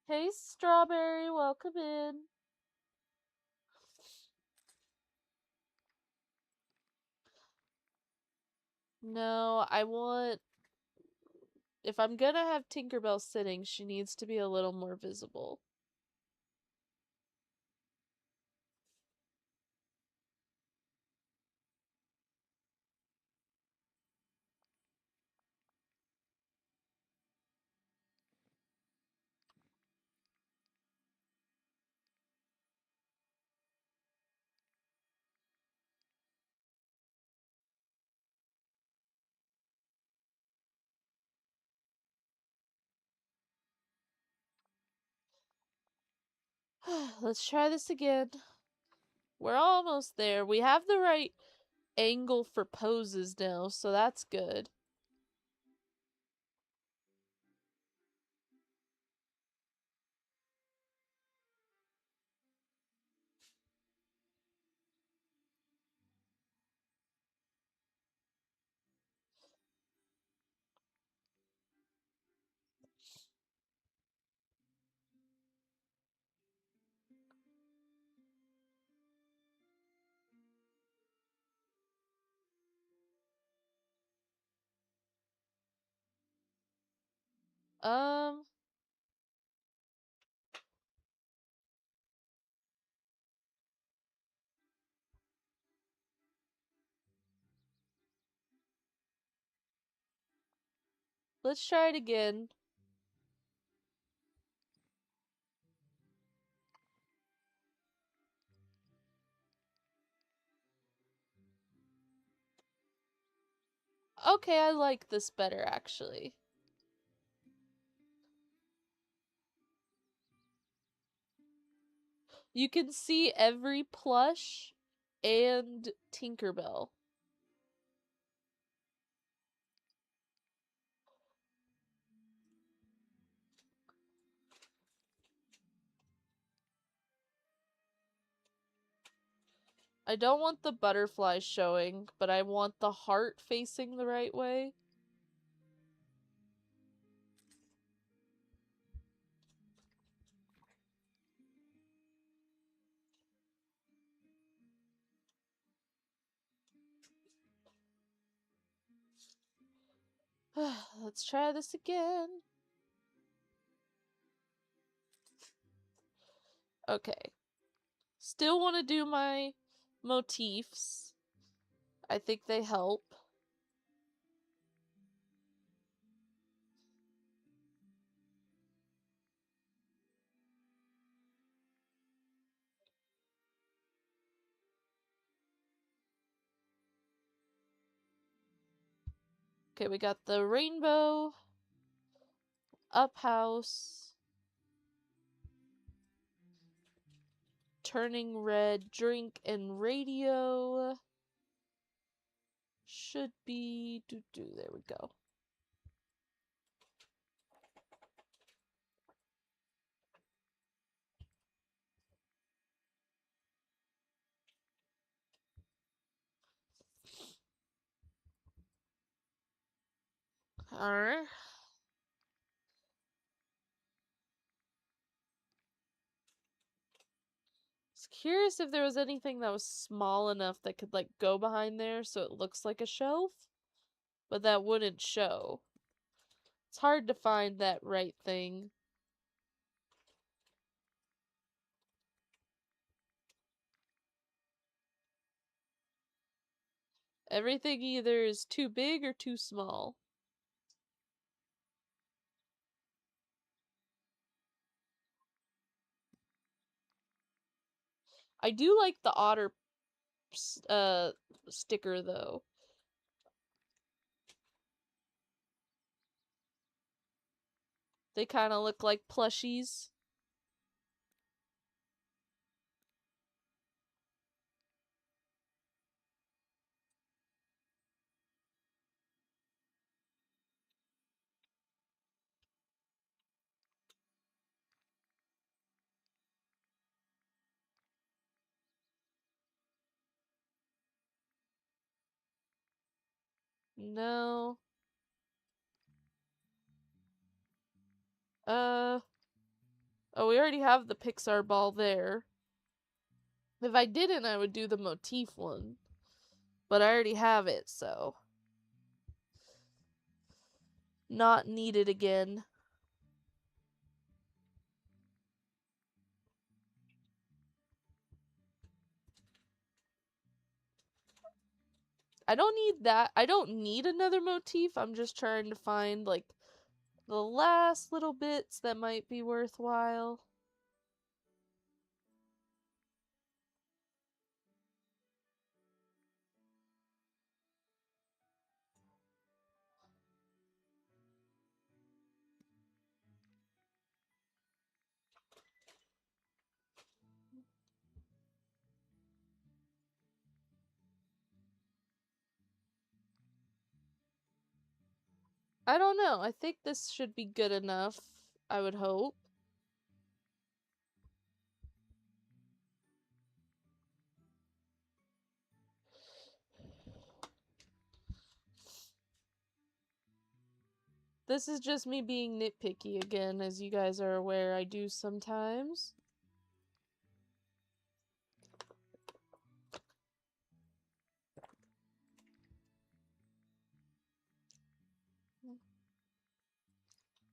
Hey, Strawberry, welcome in. No, I want... If I'm gonna have Tinkerbell sitting, she needs to be a little more visible. Let's try this again. We're almost there. We have the right angle for poses now, so that's good. Um, let's try it again. Okay, I like this better, actually. You can see every plush and Tinkerbell. I don't want the butterfly showing, but I want the heart facing the right way. Let's try this again. Okay. Still want to do my motifs. I think they help. Okay, we got the rainbow, up house, turning red, drink, and radio. Should be there we go. Alright. I was curious if there was anything that was small enough that could like go behind there so it looks like a shelf, but that wouldn't show. It's hard to find that right thing. Everything either is too big or too small. I do like the otter sticker though. They kind of look like plushies. No. Oh, we already have the Pixar ball there. If I didn't, I would do the motif one. But I already have it, so. Not needed again. I don't need that. I don't need another motif. I'm just trying to find, like, the last little bits that might be worthwhile. I don't know. I think this should be good enough, I would hope. This is just me being nitpicky again, as you guys are aware I do sometimes.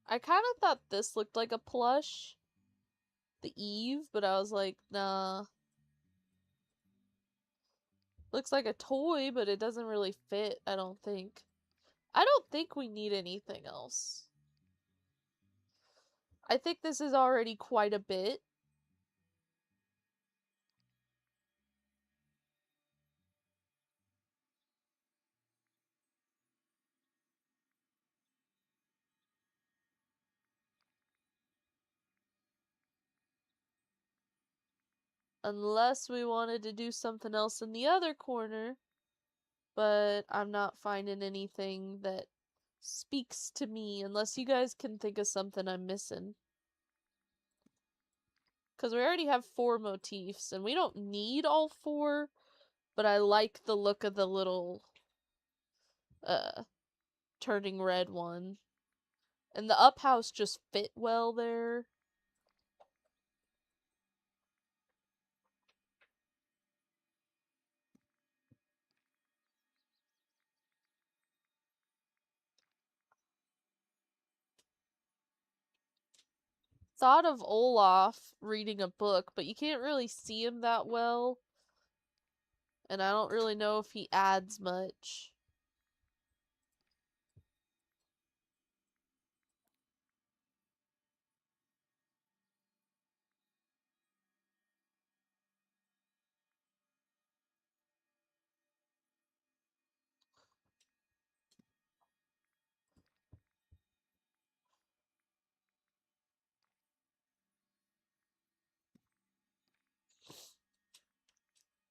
I kind of thought this looked like a plush, the Eve, but I was like, nah. Looks like a toy, but it doesn't really fit, I don't think. I don't think we need anything else. I think this is already quite a bit. Unless we wanted to do something else in the other corner. But I'm not finding anything that speaks to me unless you guys can think of something I'm missing. Because we already have 4 motifs, and we don't need all 4, but I like the look of the little, turning red one. And the up house just fit well there. Thought of Olaf reading a book, but you can't really see him that well. And I don't really know if he adds much.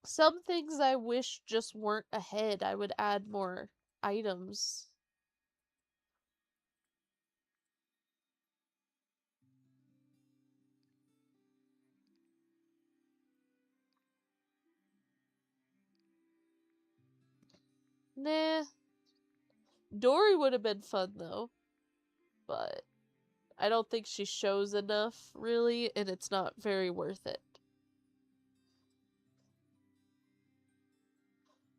Some things I wish just weren't ahead. I would add more items. Nah. Dory would have been fun though, but I don't think she shows enough, really, and it's not very worth it.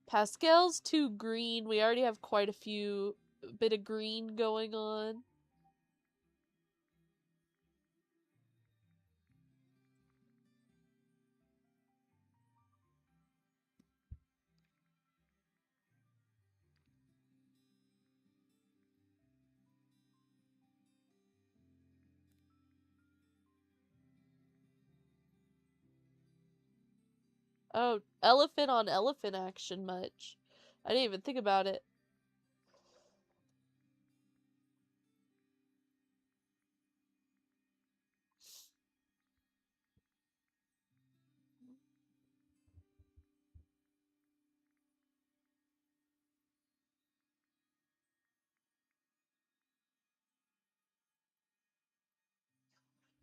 Pascal's too green. We already have quite a bit of green going on. Oh, elephant on elephant action much. I didn't even think about it.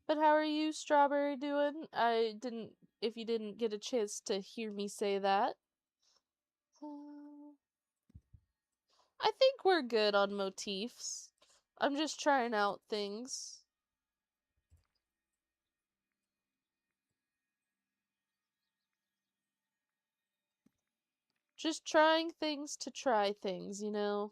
But how are you, Strawberry, doing? If you didn't get a chance to hear me say that. I think we're good on motifs. I'm just trying out things. Just trying things to try things, you know?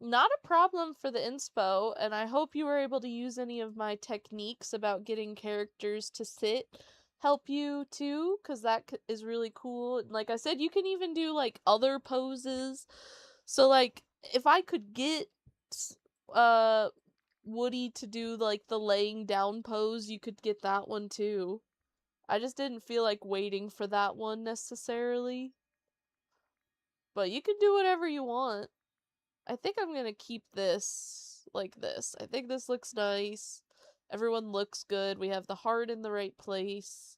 Not a problem for the inspo, and I hope you were able to use any of my techniques about getting characters to sit help you too, because that is really cool. And like I said, you can even do like other poses. So like if I could get uh Woody to do like the laying down pose, you could get that one too. I just didn't feel like waiting for that one necessarily. But you can do whatever you want. I think I'm gonna keep this like this. I think this looks nice. Everyone looks good. We have the heart in the right place.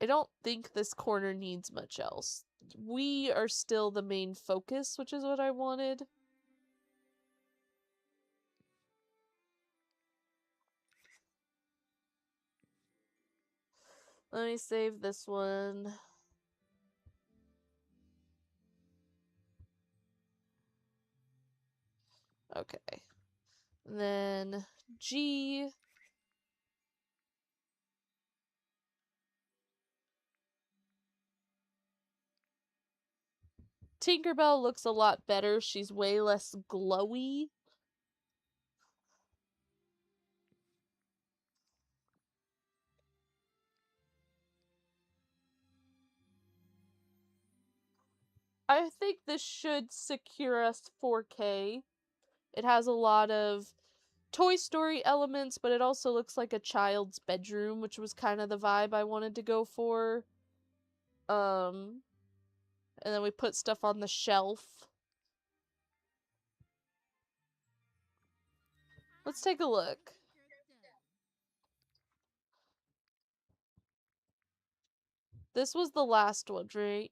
I don't think this corner needs much else. We are still the main focus, which is what I wanted. Let me save this one. Okay. And then G. Tinkerbell looks a lot better. She's way less glowy. I think this should secure us 4K. It has a lot of Toy Story elements, but it also looks like a child's bedroom, which was kind of the vibe I wanted to go for. And then we put stuff on the shelf. Let's take a look. This was the last one, right?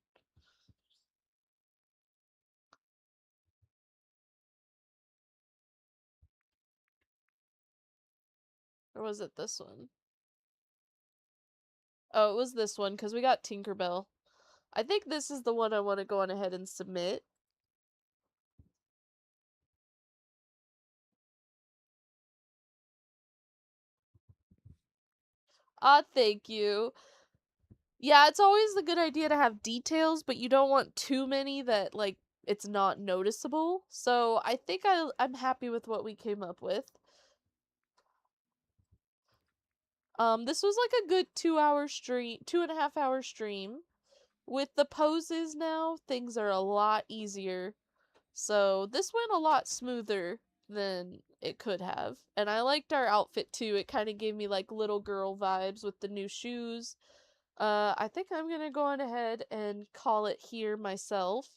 Or was it this one? Oh, it was this one because we got Tinkerbell. I think this is the one I want to go on ahead and submit. Ah, thank you. Yeah, it's always a good idea to have details, but you don't want too many that, like, it's not noticeable. So I think I'm happy with what we came up with. This was like a good 2 hour stream, 2.5 hour stream. With the poses now, things are a lot easier. So this went a lot smoother than it could have. And I liked our outfit too. It kind of gave me like little girl vibes with the new shoes. I think I'm gonna go on ahead and call it here myself.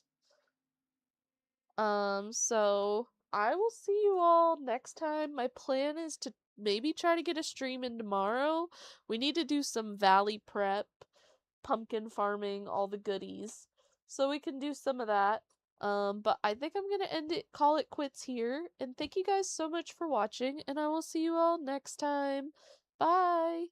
So I will see you all next time. My plan is to maybe try to get a stream in tomorrow. We need to do some valley prep, pumpkin farming, all the goodies. So we can do some of that. But I think I'm gonna call it quits here. And thank you guys so much for watching, and I will see you all next time. Bye!